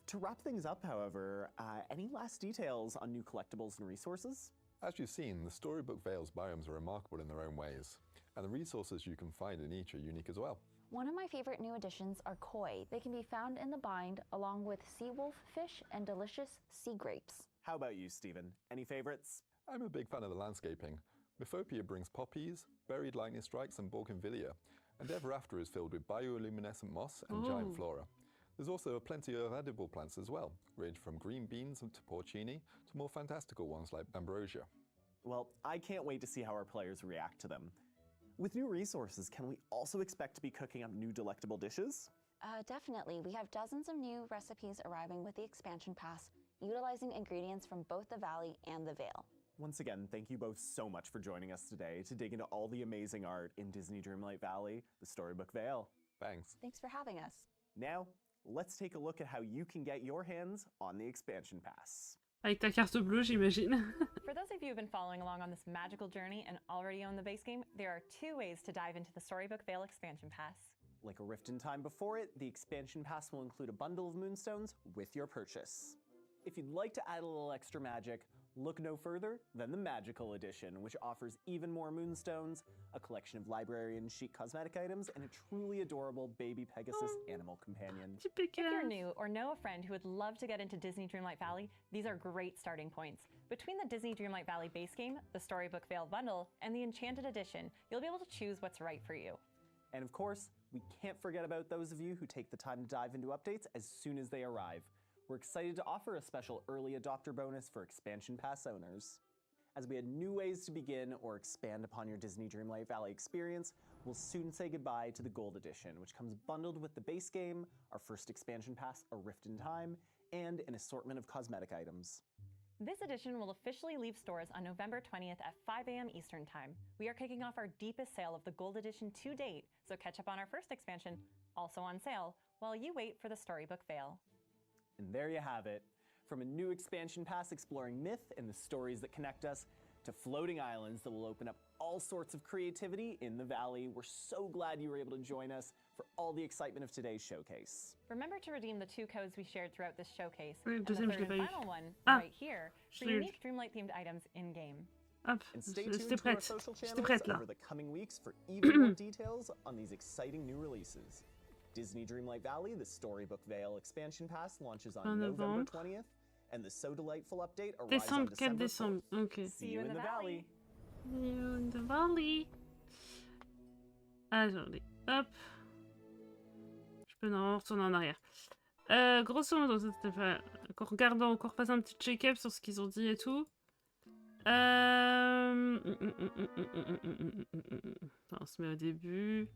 [SPEAKER 3] To wrap things up, however, any last details on new collectibles and resources?
[SPEAKER 14] As you've seen, the Storybook Vale's biomes are remarkable in their own ways, and the resources you can find in each are unique as well.
[SPEAKER 15] One of my favorite new additions are koi. They can be found in the Bind along with sea wolf fish and delicious sea grapes.
[SPEAKER 3] How about you, Stephen? Any favorites?
[SPEAKER 14] I'm a big fan of the landscaping. Mythopia brings poppies, buried lightning strikes and bougainvillea, and Ever After is filled with bioluminescent moss and giant flora. There's also plenty of edible plants as well, ranging from green beans to porcini to more fantastical ones like ambrosia.
[SPEAKER 3] Well, I can't wait to see how our players react to them. With new resources, can we also expect to be cooking up new delectable dishes?
[SPEAKER 15] Definitely. We have dozens of new recipes arriving with the expansion pass, utilizing ingredients from both the Valley and the Vale.
[SPEAKER 3] Once again, thank you both so much for joining us today to dig into all the amazing art in Disney Dreamlight Valley, the Storybook Vale.
[SPEAKER 14] Thanks.
[SPEAKER 15] Thanks for having us.
[SPEAKER 3] Now, let's take a look at how you can get your hands on the expansion pass.
[SPEAKER 1] Avec ta carte bleue, j'imagine.
[SPEAKER 2] For those of you who've been following along on this magical journey and already own the base game, there are 2 ways to dive into the Storybook Vale expansion pass.
[SPEAKER 3] Like a Rift in Time before it, the expansion pass will include a bundle of moonstones with your purchase. If you'd like to add a little extra magic, look no further than the Magical Edition, which offers even more moonstones, a collection of library and chic cosmetic items, and a truly adorable baby Pegasus animal companion.
[SPEAKER 2] If you're new or know a friend who would love to get into Disney Dreamlight Valley, these are great starting points. Between the Disney Dreamlight Valley base game, the Storybook Vale bundle, and the Enchanted Edition, you'll be able to choose what's right for you.
[SPEAKER 3] And of course, We can't forget about those of you who take the time to dive into updates as soon as they arrive. We're excited to offer a special early adopter bonus for Expansion Pass owners. As we add new ways to begin or expand upon your Disney Dreamlight Valley experience, we'll soon say goodbye to the Gold Edition, which comes bundled with the base game, our first expansion pass, A Rift in Time, and an assortment of cosmetic items.
[SPEAKER 2] This edition will officially leave stores on November 20th at 5 a.m. Eastern Time. We are kicking off our deepest sale of the Gold Edition to date, so catch up on our first expansion, also on sale, while you wait for the Storybook Veil.
[SPEAKER 3] And there you have it. From a new expansion pass exploring myth and the stories that connect us, to floating islands that will open up all sorts of creativity in the Valley, we're so glad you were able to join us for all the excitement of today's showcase.
[SPEAKER 2] Remember to redeem the 2 codes we shared throughout this showcase,
[SPEAKER 1] Oui,
[SPEAKER 2] and the
[SPEAKER 1] deuxième,
[SPEAKER 2] third
[SPEAKER 1] je l'ai
[SPEAKER 2] and
[SPEAKER 1] pas eu.
[SPEAKER 2] final one,
[SPEAKER 1] Ah,
[SPEAKER 2] right here, for
[SPEAKER 1] je l'ai eu.
[SPEAKER 2] unique Dreamlight-themed items in-game.
[SPEAKER 1] Hop,
[SPEAKER 3] And stay tuned
[SPEAKER 1] j'étais
[SPEAKER 3] to our
[SPEAKER 1] prête.
[SPEAKER 3] social
[SPEAKER 1] J'étais
[SPEAKER 3] channels
[SPEAKER 1] prête là.
[SPEAKER 3] over the coming weeks for even more details on these exciting new releases. Disney Dreamlight Valley, the Storybook Veil expansion pass launches on
[SPEAKER 1] En
[SPEAKER 3] November
[SPEAKER 1] novembre.
[SPEAKER 3] 20th, and the So Delightful update arrives on
[SPEAKER 1] Décembre, 4
[SPEAKER 3] December 4th.
[SPEAKER 1] décembre. Ok.
[SPEAKER 3] See you in the Valley.
[SPEAKER 1] You in the Valley. Attendez, hop. Je peux normalement retourner en arrière. Grosso modo, c'était fait. Regardons, encore passer un petit check-up sur ce qu'ils ont dit et tout. On se met au début.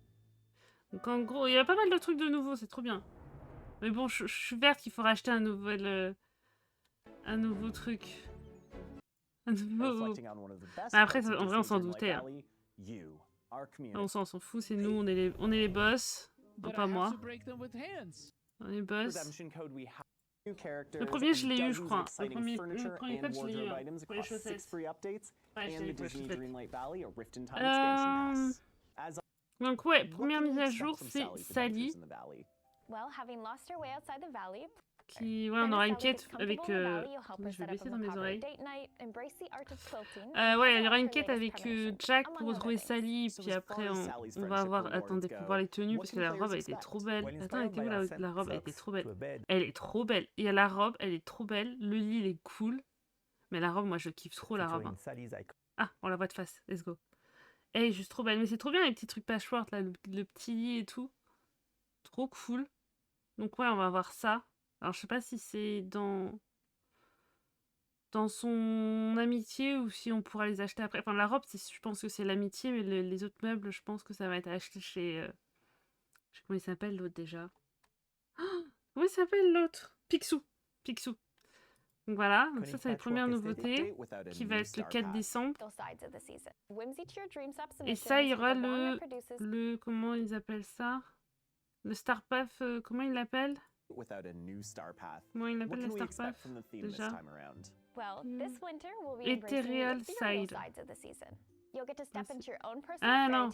[SPEAKER 1] Donc en gros, il y a pas mal de trucs de nouveau, c'est trop bien. Mais bon, je suis verte qu'il faut racheter un nouveau truc. Un nouveau... Mais après, ça, en vrai, on s'en doutait. Hein. On s'en fout, c'est nous, on est les boss. Non, pas moi. On est les boss. Le premier, je l'ai eu, je crois. Le premier code, je l'ai eu. Pour les chaussettes. Ouais, je l'ai eu pour les chaussettes. Donc ouais, première mise à jour, c'est Sally.
[SPEAKER 10] Well, having lost her way outside the valley,
[SPEAKER 1] Qui, ouais, on aura une quête avec... Attendez, je vais baisser dans mes oreilles. Ouais, il y aura une quête avec Jack pour retrouver Sally, puis après on va avoir... Attendez, pour voir les tenues, parce que la robe, elle était trop belle. Attends, elle était où la robe? Elle était trop belle. Elle est trop belle. Il y a la robe, elle est trop belle. Le lit, il est cool. Mais la robe, moi, je kiffe trop la robe. Hein. Ah, on la voit de face. Let's go. Elle est juste trop belle. Mais c'est trop bien, les petits trucs patchwork, là, le petit lit et tout. Trop cool. Donc ouais, on va voir ça. Alors, je sais pas si c'est dans son amitié ou si on pourra les acheter après. Enfin, la robe, je pense que c'est l'amitié, mais les autres meubles, je pense que ça va être acheté chez... Je sais comment il s'appelle, l'autre, déjà. Oh, comment il s'appelle, l'autre? Picsou. Donc voilà, donc ça, c'est la première nouveauté, qui va être le 4 décembre. Et ça, il y aura le... Comment ils appellent ça? Le Star Path, comment ils l'appellent? Comment il appelle le Star Path déjà? Ethereal Side. Ah non.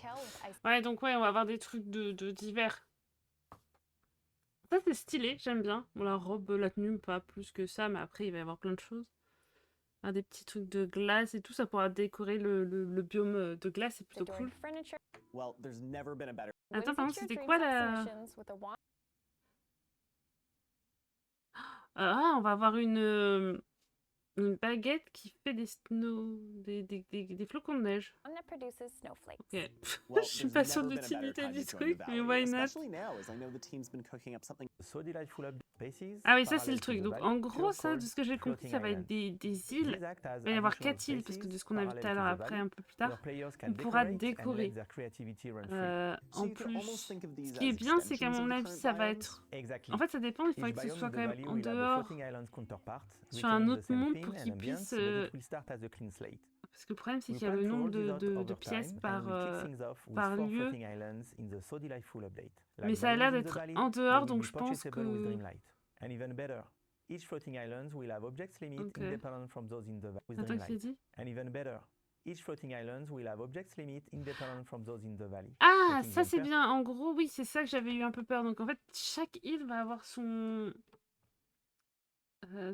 [SPEAKER 1] Ouais, donc ouais, on va avoir des trucs de d'hiver. Ça c'est stylé, j'aime bien. Bon, la robe, la tenue, pas plus que ça, mais après il va y avoir plein de choses. Ah, des petits trucs de glace et tout, ça pourra décorer le biome de glace, c'est plutôt cool. Attends, par contre, c'était quoi la... Ah, on va avoir une baguette qui fait des flocons de neige. Ok. Je suis pas sûre de l'utilité du truc, mais why not? Ah oui, ça c'est le truc. Donc en gros, ça, de ce que j'ai compris, ça va être des îles. Il va y avoir 4 îles, parce que de ce qu'on a vu tout à l'heure après, un peu plus tard, on pourra décorer. En plus, ce qui est bien, c'est qu'à mon avis, ça va être... En fait, ça dépend, il faudrait que ce soit quand même en dehors, sur un autre monde pour qu'ils puissent... Parce que le problème, c'est qu'il y a le nombre de pièces par lieu. Mais ça a l'air d'être en dehors, donc je pense que...
[SPEAKER 11] Each floating island will have objects limit independent from those in the valley.
[SPEAKER 1] Attends, qu'est-ce dit?
[SPEAKER 11] And even better, each floating island will have objects limit independent from those in the valley.
[SPEAKER 1] Ah, ça c'est bien. En gros, oui, c'est ça que j'avais eu un peu peur. Donc en fait, chaque île va avoir son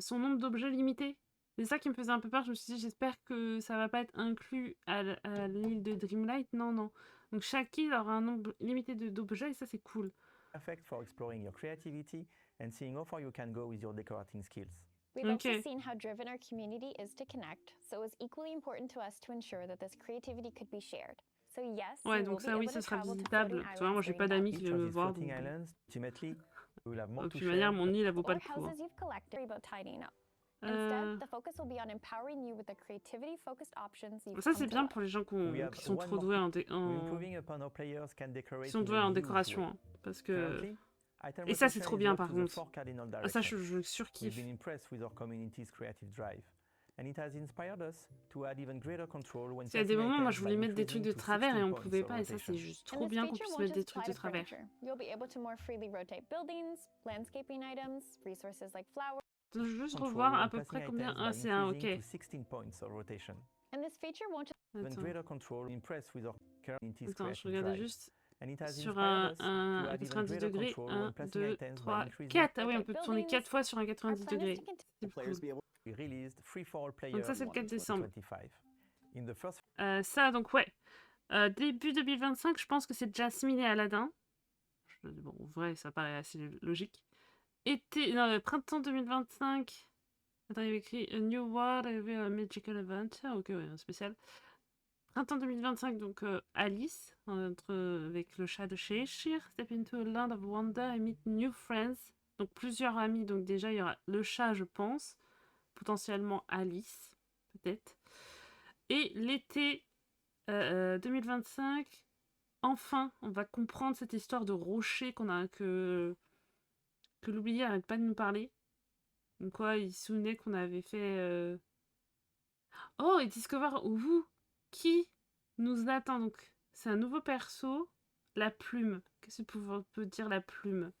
[SPEAKER 1] nombre d'objets limité. C'est ça qui me faisait un peu peur. Je me suis dit, j'espère que ça va pas être inclus à l'île de Dreamlight. Non, non. Donc chaque île aura un nombre limité d'objets et ça c'est cool.
[SPEAKER 11] Perfect for exploring your creativity and seeing how far you can go with your decorating skills.
[SPEAKER 10] We've also seen how driven our community is to connect, so it was equally important to us to ensure that this creativity could be shared. So yes,
[SPEAKER 1] Ouais,
[SPEAKER 10] you
[SPEAKER 1] donc
[SPEAKER 10] will
[SPEAKER 1] ça
[SPEAKER 10] be
[SPEAKER 1] oui,
[SPEAKER 10] able
[SPEAKER 1] ce
[SPEAKER 10] to
[SPEAKER 1] sera
[SPEAKER 10] travel to
[SPEAKER 1] visitable.
[SPEAKER 10] floating
[SPEAKER 1] Parce que moi,
[SPEAKER 10] islands
[SPEAKER 1] j'ai pas
[SPEAKER 10] during that
[SPEAKER 1] d'amis qui
[SPEAKER 11] Each
[SPEAKER 1] viennent
[SPEAKER 11] of
[SPEAKER 1] me
[SPEAKER 11] these
[SPEAKER 1] voir.
[SPEAKER 11] floating
[SPEAKER 1] Donc...
[SPEAKER 11] islands, ultimately, will have more
[SPEAKER 1] De
[SPEAKER 11] to
[SPEAKER 1] toute manière,
[SPEAKER 11] share.
[SPEAKER 1] mon île, elle vaut pas
[SPEAKER 10] What
[SPEAKER 1] le coup. Hein.
[SPEAKER 10] houses you've collected, worry about tidying up.
[SPEAKER 1] Euh,
[SPEAKER 10] Instead, the focus will be on empowering you with the creativity-focused options you've
[SPEAKER 1] Ça,
[SPEAKER 10] come
[SPEAKER 1] c'est
[SPEAKER 10] to
[SPEAKER 1] bien
[SPEAKER 10] love.
[SPEAKER 1] pour les gens
[SPEAKER 11] We have
[SPEAKER 1] qui sont
[SPEAKER 11] one
[SPEAKER 1] trop
[SPEAKER 11] more
[SPEAKER 1] doués
[SPEAKER 11] tip. We're improving upon how players can
[SPEAKER 1] qui
[SPEAKER 11] decorate
[SPEAKER 1] sont
[SPEAKER 11] in
[SPEAKER 1] doués
[SPEAKER 11] a
[SPEAKER 1] en
[SPEAKER 11] used
[SPEAKER 1] décoration.
[SPEAKER 11] way.
[SPEAKER 1] Hein, parce que...
[SPEAKER 11] Currently, item
[SPEAKER 1] Et ça, c'est
[SPEAKER 11] rotation
[SPEAKER 1] trop
[SPEAKER 11] is
[SPEAKER 1] bien,
[SPEAKER 11] up
[SPEAKER 1] par
[SPEAKER 11] to the
[SPEAKER 1] contre.
[SPEAKER 11] 4 cardinal
[SPEAKER 1] Ah, ça,
[SPEAKER 11] directions.
[SPEAKER 1] je
[SPEAKER 11] We've
[SPEAKER 1] surkiffe.
[SPEAKER 11] been impressed with our community's creative drive, and it has inspired us to add even greater control when
[SPEAKER 1] Parce qu'il y a des
[SPEAKER 11] passing
[SPEAKER 1] moments, moi,
[SPEAKER 11] items
[SPEAKER 1] je
[SPEAKER 11] by
[SPEAKER 1] voulais mettre des trucs
[SPEAKER 11] increasing
[SPEAKER 1] de
[SPEAKER 11] to
[SPEAKER 1] travers
[SPEAKER 11] 16
[SPEAKER 1] et on
[SPEAKER 11] points
[SPEAKER 1] pouvait
[SPEAKER 11] of
[SPEAKER 1] pas. Et ça,
[SPEAKER 11] rotation.
[SPEAKER 1] c'est juste
[SPEAKER 10] And
[SPEAKER 1] trop
[SPEAKER 10] this
[SPEAKER 1] bien qu'on
[SPEAKER 10] feature
[SPEAKER 1] puisse
[SPEAKER 10] won't
[SPEAKER 1] mettre des
[SPEAKER 10] just
[SPEAKER 1] trucs
[SPEAKER 10] apply
[SPEAKER 1] de
[SPEAKER 10] to
[SPEAKER 1] travers.
[SPEAKER 10] furniture. You'll be able to more freely rotate buildings, landscaping items, resources like flowers.
[SPEAKER 1] Je veux juste
[SPEAKER 11] Control
[SPEAKER 1] revoir à
[SPEAKER 11] when
[SPEAKER 1] peu
[SPEAKER 11] passing
[SPEAKER 1] près combien...
[SPEAKER 11] items
[SPEAKER 1] Ah,
[SPEAKER 11] by
[SPEAKER 1] c'est un, ok.
[SPEAKER 11] increasing to 16 points of rotation.
[SPEAKER 10] And this feature won't just
[SPEAKER 11] Even
[SPEAKER 1] Attends,
[SPEAKER 11] greater control, impressed with our community's
[SPEAKER 1] attends, je
[SPEAKER 11] creative
[SPEAKER 1] regardais
[SPEAKER 11] drive.
[SPEAKER 1] juste
[SPEAKER 11] And it has
[SPEAKER 1] sur
[SPEAKER 11] inspired us to
[SPEAKER 1] un
[SPEAKER 11] add even
[SPEAKER 1] 90
[SPEAKER 11] greater
[SPEAKER 1] degrés.
[SPEAKER 11] control
[SPEAKER 1] 1,
[SPEAKER 11] when placing
[SPEAKER 1] 2,
[SPEAKER 11] items by
[SPEAKER 1] 3,
[SPEAKER 11] increasing
[SPEAKER 1] 4. Ah oui, on
[SPEAKER 10] rotate
[SPEAKER 1] peut tourner 4
[SPEAKER 10] buildings.
[SPEAKER 1] fois sur un
[SPEAKER 10] Our
[SPEAKER 1] 90
[SPEAKER 10] plan is
[SPEAKER 1] degrés.
[SPEAKER 10] to continue.
[SPEAKER 1] C'est
[SPEAKER 3] The players
[SPEAKER 1] cool.
[SPEAKER 3] be able
[SPEAKER 11] we released free for all players
[SPEAKER 1] Donc ça, c'est le 4 décembre.
[SPEAKER 11] 2025. In the first
[SPEAKER 1] Ça, donc ouais. Début 2025, je pense que c'est Jasmine et Aladdin. Bon, en vrai, ça paraît assez logique. Non, printemps 2025. Attends, il y avait écrit A New World, a Magical Event. Ah, ok, ouais, un spécial. Printemps 2025, donc Alice, avec le chat de Cheshire. Step into a land of wonder and meet new friends. Donc plusieurs amis. Donc déjà, il y aura le chat, je pense. Potentiellement Alice, peut-être. Et l'été 2025, enfin, on va comprendre cette histoire de rocher que l'oublié arrête pas de nous parler. Donc quoi, il se souvenait qu'on avait fait... Oh, et Discover vous qui nous attend. Donc, c'est un nouveau perso. La plume. Qu'est-ce que peut dire la plume?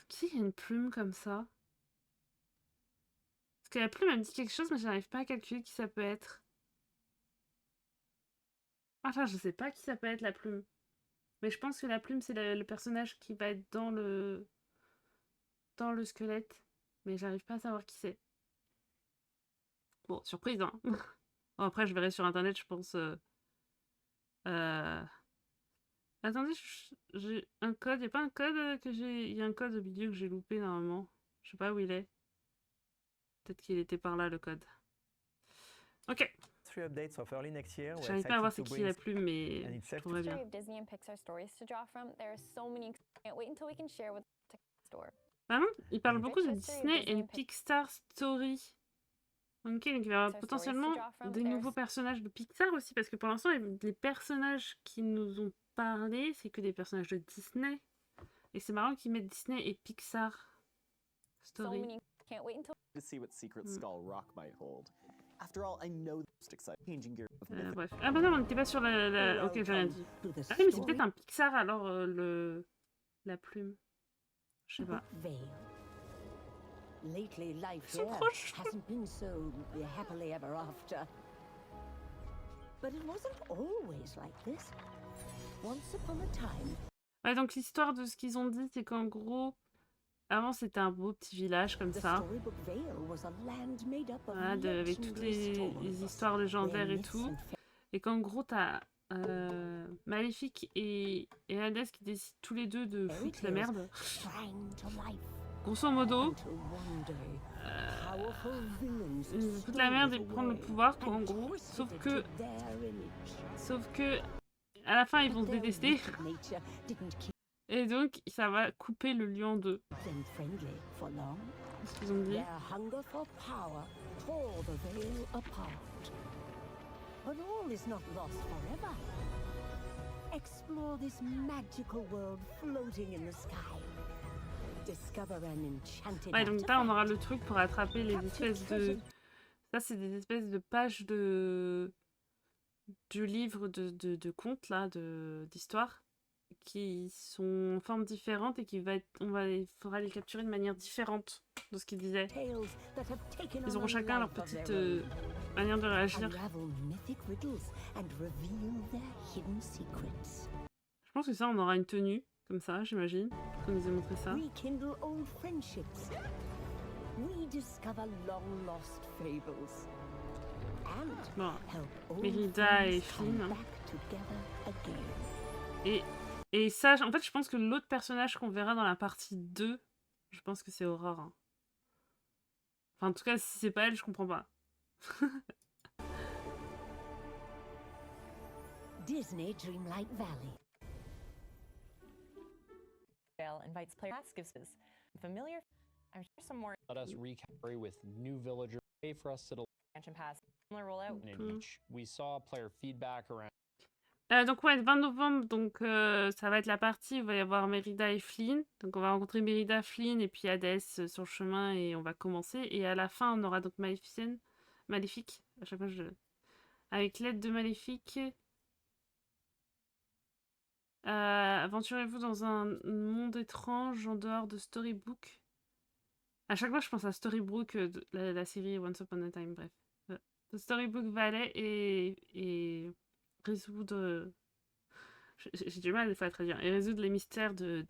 [SPEAKER 1] Qui a une plume comme ça? Parce que la plume, elle me dit quelque chose, mais j'arrive pas à calculer qui ça peut être. Enfin, je sais pas qui ça peut être, la plume. Mais je pense que la plume, c'est le personnage qui va être dans le squelette. Mais j'arrive pas à savoir qui c'est. Bon, surprise, hein. Bon, après, je verrai sur internet, je pense. Attendez, j'ai un code. Il a pas un code que j'ai. Il y a un code au milieu que j'ai loupé normalement. Je sais pas où il est. Peut-être qu'il était par là, le code. Ok. J'arrive pas à voir c'est qui la plume, mais je trouverais bien. Ah non, il parle beaucoup de Disney et Pixar Story. Ok, donc il y aura potentiellement des nouveaux personnages de Pixar aussi, parce que pour l'instant, les personnages qui nous ont parlé, c'est que des personnages de Disney. Et c'est marrant qu'ils mettent Disney et Pixar Story.
[SPEAKER 3] To see what secret Skull Rock might hold. After all, I know the most exciting changing gear of mythic.
[SPEAKER 1] Bref. Ah bah non, on n'était pas sur la... Ok, j'ai rien dit. Ah mais c'est peut-être un Pixar alors, la plume. Je sais pas.
[SPEAKER 12] Lately, life here hasn't been so happily ever after. But it wasn't always like this. Once upon a time.
[SPEAKER 1] Ouais, donc l'histoire de ce qu'ils ont dit, c'est qu'en gros, avant c'était un beau petit village comme ça. Voilà, avec toutes les histoires légendaires et tout. Et qu'en gros, t'as Maléfique et Hades qui décident tous les deux de foutre la merde. Grosso modo, foutre la merde et prendre le pouvoir, quoi, en gros. Sauf que, à la fin, ils vont se détester. Et donc, ça va couper le lion en deux. C'est ce qu'ils ont dit. Ouais, donc là, on aura le truc pour attraper les espèces de... Ça, c'est des espèces de pages du livre de contes, là, d'histoire, qui sont en forme différente et il faudra les capturer de manière différente de ce qu'ils disaient. Ils auront chacun leur petite manière de réagir. Je pense que ça, on aura une tenue, comme ça, j'imagine, qu'on nous ait montré ça. Bon, Mérida et Flynn. Et ça, en fait, je pense que l'autre personnage qu'on verra dans la partie 2, je pense que c'est Aurore. Hein. Enfin, en tout cas, si c'est pas elle, je comprends pas.
[SPEAKER 12] Disney Dreamlight Valley.
[SPEAKER 2] Invites players, gives us familiar. I'm sure some more.
[SPEAKER 13] Let us recarry with new villagers. Pay for us to
[SPEAKER 2] expansion pass. Similar rollout.
[SPEAKER 13] In each. We saw player feedback around.
[SPEAKER 1] Donc ouais, le 20 novembre, donc ça va être la partie où il va y avoir Mérida et Flynn. Donc on va rencontrer Mérida, Flynn et puis Hades sur le chemin et on va commencer. Et à la fin, on aura donc Maléfique. À chaque fois, avec l'aide de Maléfique. Aventurez-vous dans un monde étrange en dehors de Storybook. À chaque fois, je pense à Storybook, la série Once Upon a Time, bref. The Storybook Valley et résoudre... J'ai du mal des fois à traduire. Et résoudre les mystères de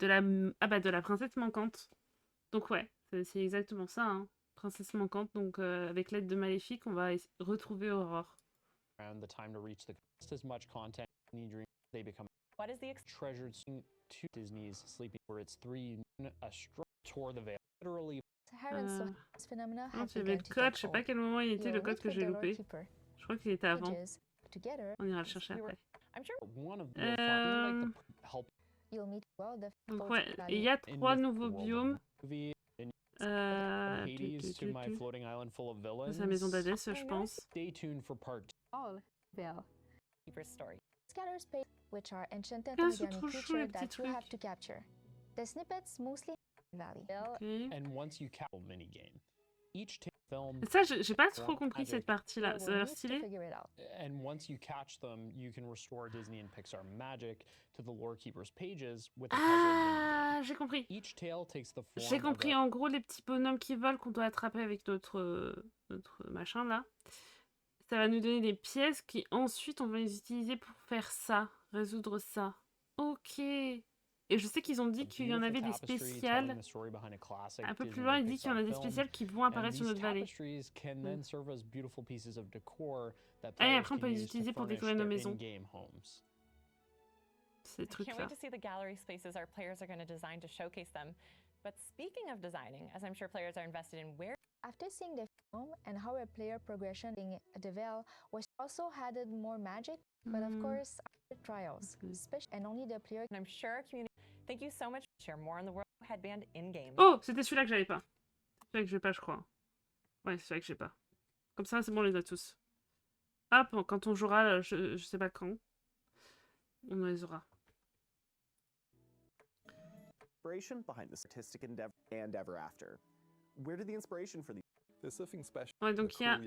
[SPEAKER 1] la princesse manquante. Donc ouais, c'est exactement ça, hein. Princesse manquante. Donc avec l'aide de Maléfique, on va retrouver Aurore.
[SPEAKER 13] Around the time to reach the just as much content they become
[SPEAKER 2] what is the
[SPEAKER 13] treasured to Disney's Sleeping where it's 3 a tour the veil literally
[SPEAKER 1] il y avait le code, je sais pas à quel moment il était le code que j'ai loupé. Je crois qu'il était avant. On ira le chercher après. Donc ouais, il y a 3 nouveaux biomes. C'est la maison d'Hadès, je pense.
[SPEAKER 13] Stay tuned for part 2.
[SPEAKER 2] Story.
[SPEAKER 10] Scatter space, which are enchanted
[SPEAKER 1] Ah,
[SPEAKER 10] Mediani
[SPEAKER 1] trop chou,
[SPEAKER 10] creatures
[SPEAKER 1] les
[SPEAKER 10] that
[SPEAKER 1] petits
[SPEAKER 10] you have
[SPEAKER 1] trucs.
[SPEAKER 10] to capture. The snippets mostly Valley.
[SPEAKER 1] Okay.
[SPEAKER 13] And once you capture minigame, each film.
[SPEAKER 1] Ça, j'ai pas trop compris cette partie-là. Ça a l'air stylé.
[SPEAKER 13] And once you catch them, you can restore Disney and Pixar magic to the Lore Keeper's pages with a puzzle minigame.
[SPEAKER 1] J'ai compris.
[SPEAKER 13] Each tale takes the form
[SPEAKER 1] J'ai compris. En gros, les petits bonhommes qui volent qu'on doit attraper avec notre machin là. Ça va nous donner des pièces qui ensuite on va les utiliser pour faire ça, résoudre ça. Ok. Et je sais qu'ils ont dit qu'il y en avait des spéciales. Un peu plus loin, il dit qu'il y en a des spéciales qui vont apparaître sur notre vallée. Et après on peut les utiliser pour décorer nos maisons. Ces trucs-là.
[SPEAKER 2] I can't wait to see the gallery spaces our players are going to design to showcase them. But speaking of designing, as I'm sure players are invested in where...
[SPEAKER 10] After seeing the film and how a player progression in Devel was also added more magic, but of course, trials, especially and only the player...
[SPEAKER 2] And I'm sure community... Thank you so much for sharing more on the World Headband in-game.
[SPEAKER 1] Oh, c'était celui-là que j'avais pas. C'est celui-là que j'ai pas, je crois. Ouais, c'est celui-là que j'ai pas. Comme ça, c'est bon, on les a tous. Hop, quand on jouera, je sais pas quand, on les aura.
[SPEAKER 3] Inspiration behind the artistic endeavor and Ever After. Where did the inspiration for these?
[SPEAKER 14] There's something special,
[SPEAKER 1] ouais, donc il y a,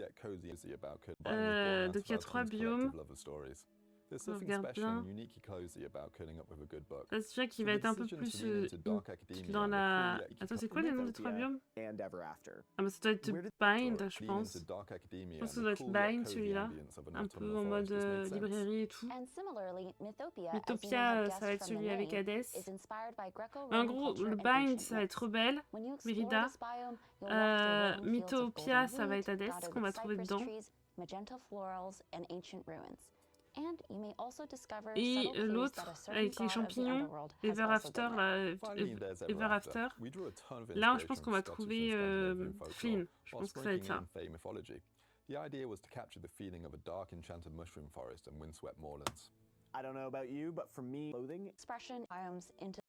[SPEAKER 14] donc
[SPEAKER 1] il y a 3 biomes.
[SPEAKER 14] There's something special and uniquely cozy about curling up with a good book.
[SPEAKER 1] Ça c'est celui qui va être un peu plus dans la... Attends, c'est quoi les noms des 3 biomes? Ah bah ça doit être Bind, je pense. Je pense que ça doit être Bind, celui-là. Un peu en mode librairie et tout. Mythopia, ça va être celui avec Hades. En gros, le Bind, ça va être Rebelle, Mérida. Mythopia, ça va être Hades, qu'on va trouver dedans. Et l'autre, avec les champignons, Ever After, là, je pense qu'on va trouver Flynn. Je pense que ça va être ça.
[SPEAKER 14] The idea was to capture the feeling of a dark enchanted mushroom forest and windswept moorlands.
[SPEAKER 3] I don't know about you, but for me, clothing
[SPEAKER 15] expression biomes into,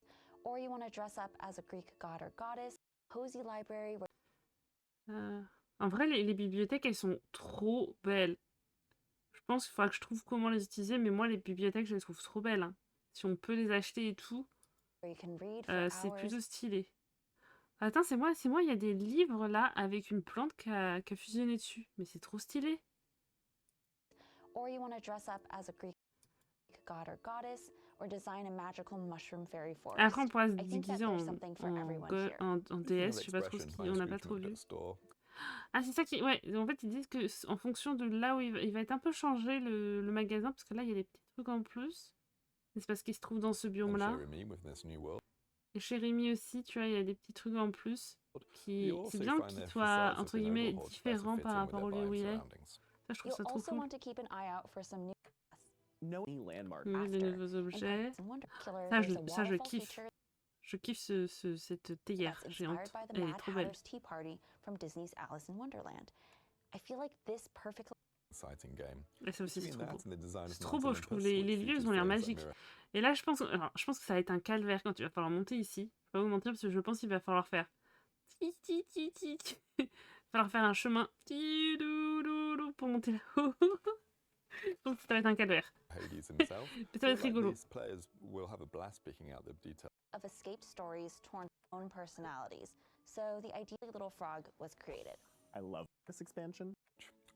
[SPEAKER 15] or you want to dress up as a Greek god or goddess, cozy library.
[SPEAKER 1] En vrai, les bibliothèques, elles sont trop belles. Je pense qu'il faudra que je trouve comment les utiliser, mais moi, les bibliothèques, je les trouve trop belles. Hein. Si on peut les acheter et tout, c'est plutôt stylé. Attends, c'est moi, il y a des livres là avec une plante qui a fusionné dessus. Mais c'est trop stylé.
[SPEAKER 15] Or you want to dress up as a Greek god or goddess, or design a magical mushroom fairy forest.
[SPEAKER 1] Après, on pourra se déguiser en déesse, je sais pas trop ce qu'on n'a pas trop vu. Ah, c'est ça qui... Ouais, en fait, ils disent que en fonction de là où il va être un peu changé le magasin, parce que là, il y a des petits trucs en plus. C'est parce qu'il se trouve dans ce biome-là. Et chez Rémi aussi, tu vois, il y a des petits trucs en plus. C'est bien qu'il soit, entre guillemets, différent par rapport au lieu où il est. Ça, je trouve ça trop cool. Des nouveaux objets. Ça, je kiffe. Je kiffe cette théière géante. Elle est trop belle.
[SPEAKER 14] exciting game.
[SPEAKER 1] Et ça aussi, c'est
[SPEAKER 14] Between
[SPEAKER 1] trop
[SPEAKER 14] that
[SPEAKER 1] beau.
[SPEAKER 14] and the design of
[SPEAKER 1] C'est trop beau, je
[SPEAKER 14] Martin
[SPEAKER 1] trouve.
[SPEAKER 14] Olympus,
[SPEAKER 1] Les
[SPEAKER 14] which
[SPEAKER 1] lieux, ils
[SPEAKER 14] features
[SPEAKER 1] ont l'air
[SPEAKER 14] frames that
[SPEAKER 1] magiques.
[SPEAKER 14] mirror
[SPEAKER 1] Et là, je pense que ça va être un calvaire quand il va falloir monter ici. Je vais pas vous mentir, parce que je pense qu'il va falloir faire... Il va falloir faire un chemin pour monter là-haut. Donc ça va être un calvaire.
[SPEAKER 14] Hades himself,
[SPEAKER 1] Mais ça va être
[SPEAKER 14] feel like
[SPEAKER 1] rigolo.
[SPEAKER 14] these players will have a blast picking out the details.
[SPEAKER 15] Of escaped stories torn from own personalities, so the ideally little frog was created.
[SPEAKER 3] I love this expansion.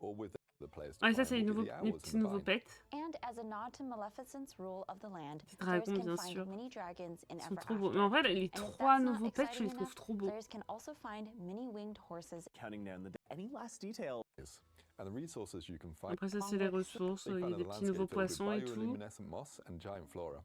[SPEAKER 14] Or with the players
[SPEAKER 1] Ah, et ça,
[SPEAKER 14] define
[SPEAKER 1] c'est les,
[SPEAKER 14] will be
[SPEAKER 1] nouveaux,
[SPEAKER 14] the
[SPEAKER 1] les
[SPEAKER 14] hours
[SPEAKER 1] petits
[SPEAKER 14] in the
[SPEAKER 1] nouveaux
[SPEAKER 14] bind.
[SPEAKER 1] pets.
[SPEAKER 15] And as a nod to Maleficent's rule of the land,
[SPEAKER 1] Ces
[SPEAKER 15] players
[SPEAKER 1] dragons,
[SPEAKER 15] can
[SPEAKER 1] bien
[SPEAKER 15] find
[SPEAKER 1] sûr.
[SPEAKER 15] mini dragons in
[SPEAKER 1] Ils sont
[SPEAKER 15] Ever
[SPEAKER 1] trop beaux.
[SPEAKER 15] After.
[SPEAKER 1] Mais en vrai, les
[SPEAKER 15] And if
[SPEAKER 1] 3
[SPEAKER 15] that's not
[SPEAKER 1] nouveaux pets, je les
[SPEAKER 15] exciting
[SPEAKER 1] trouve
[SPEAKER 15] enough,
[SPEAKER 1] trop beaux.
[SPEAKER 15] players can also find mini winged horses.
[SPEAKER 3] Counting down the any last detail.
[SPEAKER 14] And the resources you can find.
[SPEAKER 1] Après ça, c'est les ressources.
[SPEAKER 14] They
[SPEAKER 1] Il y
[SPEAKER 14] found
[SPEAKER 1] a
[SPEAKER 14] a
[SPEAKER 1] des petits
[SPEAKER 14] landscape
[SPEAKER 1] nouveaux
[SPEAKER 14] filled with
[SPEAKER 1] poissons et tout.
[SPEAKER 14] bioluminescent moss and giant flora.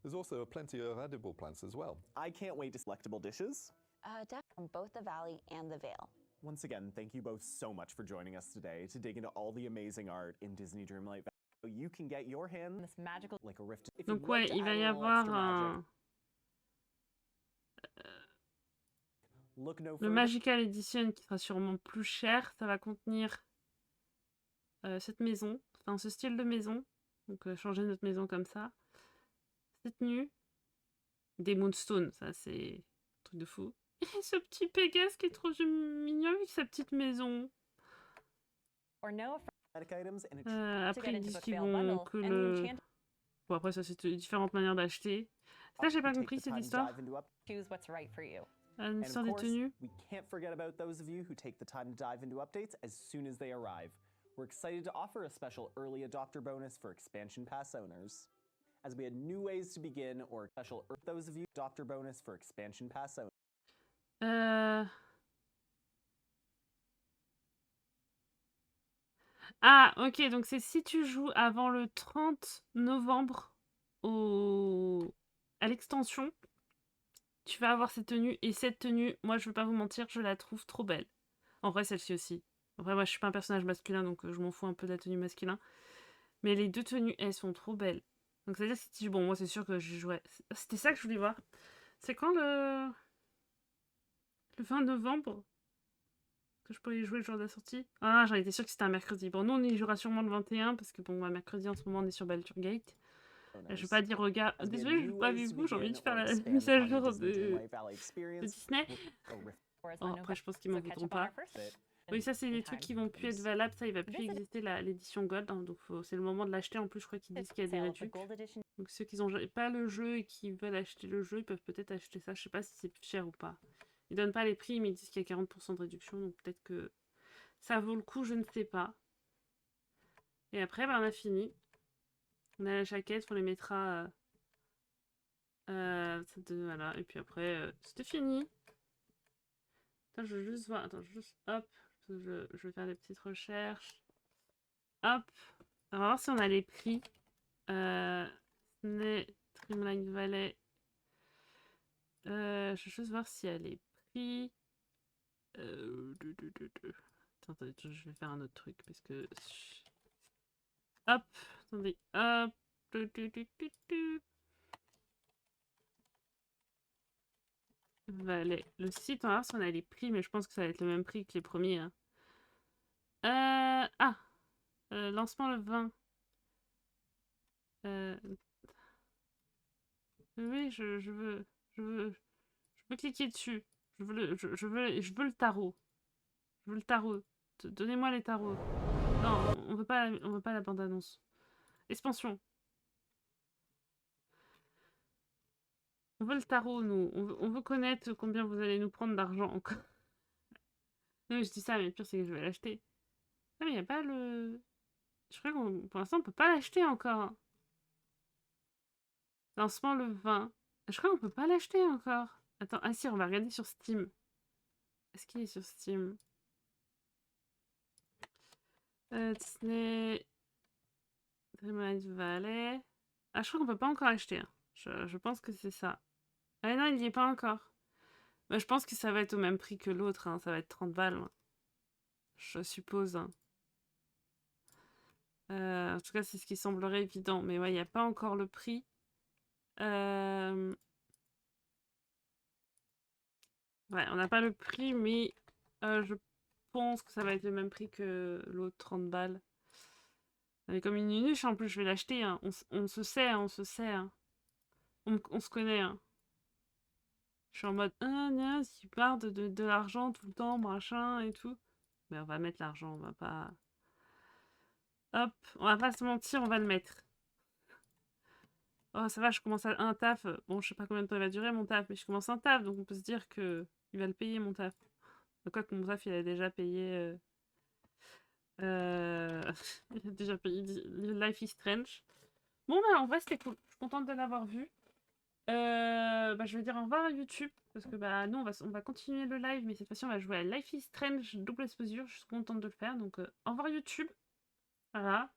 [SPEAKER 14] There's also plenty of edible plants as well.
[SPEAKER 3] I can't wait to selectable dishes.
[SPEAKER 15] Definitely from both the valley and the Vale.
[SPEAKER 3] Once again, thank you both so much for joining us today to dig into all the amazing art in Disney Dreamlight Valley. You can get your hand
[SPEAKER 2] This magical
[SPEAKER 3] like a rift. If you'd
[SPEAKER 1] Donc ouais,
[SPEAKER 3] like to
[SPEAKER 1] il va
[SPEAKER 3] add
[SPEAKER 1] y
[SPEAKER 3] a little
[SPEAKER 1] avoir
[SPEAKER 3] extra magic,
[SPEAKER 1] un...
[SPEAKER 3] look no
[SPEAKER 1] Le
[SPEAKER 3] further.
[SPEAKER 1] Magical Edition qui sera sûrement plus cher. Ça va contenir cette maison. Enfin, ce style de maison. Donc changer notre maison comme ça. Cette tenue. Des Moonstones. Ça, c'est un truc de fou. Et ce petit Pégase qui est trop mignon avec sa petite maison.
[SPEAKER 2] or no
[SPEAKER 3] items and
[SPEAKER 1] Après, ils disent qu'ils vont que le... Bon, après, ça, c'est différentes manières d'acheter. Ça, j'ai pas compris cette histoire.
[SPEAKER 2] choose what's right for you.
[SPEAKER 1] Une
[SPEAKER 3] And of
[SPEAKER 1] histoire des
[SPEAKER 3] course,
[SPEAKER 1] tenues.
[SPEAKER 3] we can't forget about those of you who take the time to dive into updates as soon as they arrive. We're excited to offer a special early adopter bonus for expansion pass owners. As we had new ways to begin, or special those of you adopter bonus for expansion pass owners.
[SPEAKER 1] Ah, ok, donc c'est si tu joues avant le 30 novembre à l'extension, tu vas avoir cette tenue. Et cette tenue, moi, je vais pas vous mentir, je la trouve trop belle. En vrai, celle-ci aussi. En vrai, moi, je suis pas un personnage masculin, donc je m'en fous un peu de la tenue masculin. Mais les deux tenues, elles sont trop belles. Donc, c'est-à-dire que si... Bon, moi, c'est sûr que je jouerais... C'était ça que je voulais voir. C'est quand le 20 novembre que je pourrais y jouer le jour de la sortie? Ah, j'en étais sûre que c'était un mercredi. Bon, nous, on y jouera sûrement le 21, parce que bon, mercredi, en ce moment, on est sur Baldur Gate. Je vais pas dire regarde. Désolée, je n'ai pas vu vous, j'ai envie de faire la mise à jour de Disney. Oh, après, je pense qu'ils m'en voudront pas. Oui, ça, c'est des trucs qui vont plus être valables. Ça, il va plus exister l'édition Gold. Hein, donc, c'est le moment de l'acheter. En plus, je crois qu'ils disent qu'il y a des réductions. Donc, ceux qui n'ont pas le jeu et qui veulent acheter le jeu, ils peuvent peut-être acheter ça. Je sais pas si c'est plus cher ou pas. Ils donnent pas les prix, mais ils disent qu'il y a 40% de réduction. Donc, peut-être que ça vaut le coup, je ne sais pas. Et après, ben, on a fini. On a la jaquette, on les mettra... voilà, et puis après, c'était fini. Attends, je veux juste voir... Attends, juste... Hop, je vais faire des petites recherches. Hop. On va voir si on a les prix. Dreamlight Valley. Je vais juste voir s'il y a les prix. Attends, je vais faire un autre truc, parce que... Hop, attendez, hop. Valley. Le site, on va voir si on a les prix, mais je pense que ça va être le même prix que les premiers. Hein. Lancement le 20. Oui, je veux cliquer dessus. Je veux le tarot. Je veux le tarot. Donnez-moi les tarots. Non, on veut pas la bande-annonce. Expansion. On veut le tarot, nous. On veut connaître combien vous allez nous prendre d'argent encore. Non, mais je dis ça, mais le pire, c'est que je vais l'acheter. Non, mais il n'y a pas le... Je crois qu'on... Pour l'instant, on peut pas l'acheter encore. Lancement le 20. Je crois qu'on peut pas l'acheter encore. Attends, ah si, on va regarder sur Steam. Est-ce qu'il est sur Steam? Disney... Dreamlight Valley... Ah, je crois qu'on peut pas encore l'acheter. Hein. Je pense que c'est ça. Ah non, il n'y est pas encore. Bah, je pense que ça va être au même prix que l'autre. Hein. Ça va être 30 balles. Hein. Je suppose. Hein. En tout cas, c'est ce qui semblerait évident. Mais ouais, il n'y a pas encore le prix. Ouais, on n'a pas le prix, mais je pense que ça va être le même prix que l'autre 30 balles. Elle est comme une nunuche en plus, je vais l'acheter. Hein. On se sait, on se sait. Hein. On se connaît. Hein. Je suis en mode, il part de l'argent tout le temps, machin et tout. Mais on va mettre l'argent, on va pas... Hop, on va pas se mentir, on va le mettre. Oh, ça va, je commence un taf. Bon, je sais pas combien de temps il va durer mon taf, mais je commence un taf, donc on peut se dire que il va le payer mon taf. Quoi que mon taf, il a déjà payé... il a déjà payé Life is Strange. Bon, bah, en vrai, c'était cool. Je suis contente de l'avoir vu. Je vais dire au revoir à YouTube, parce que bah, nous, on va continuer le live, mais cette fois-ci, on va jouer à Life is Strange double exposure. Je suis contente de le faire, donc au revoir YouTube. Voilà.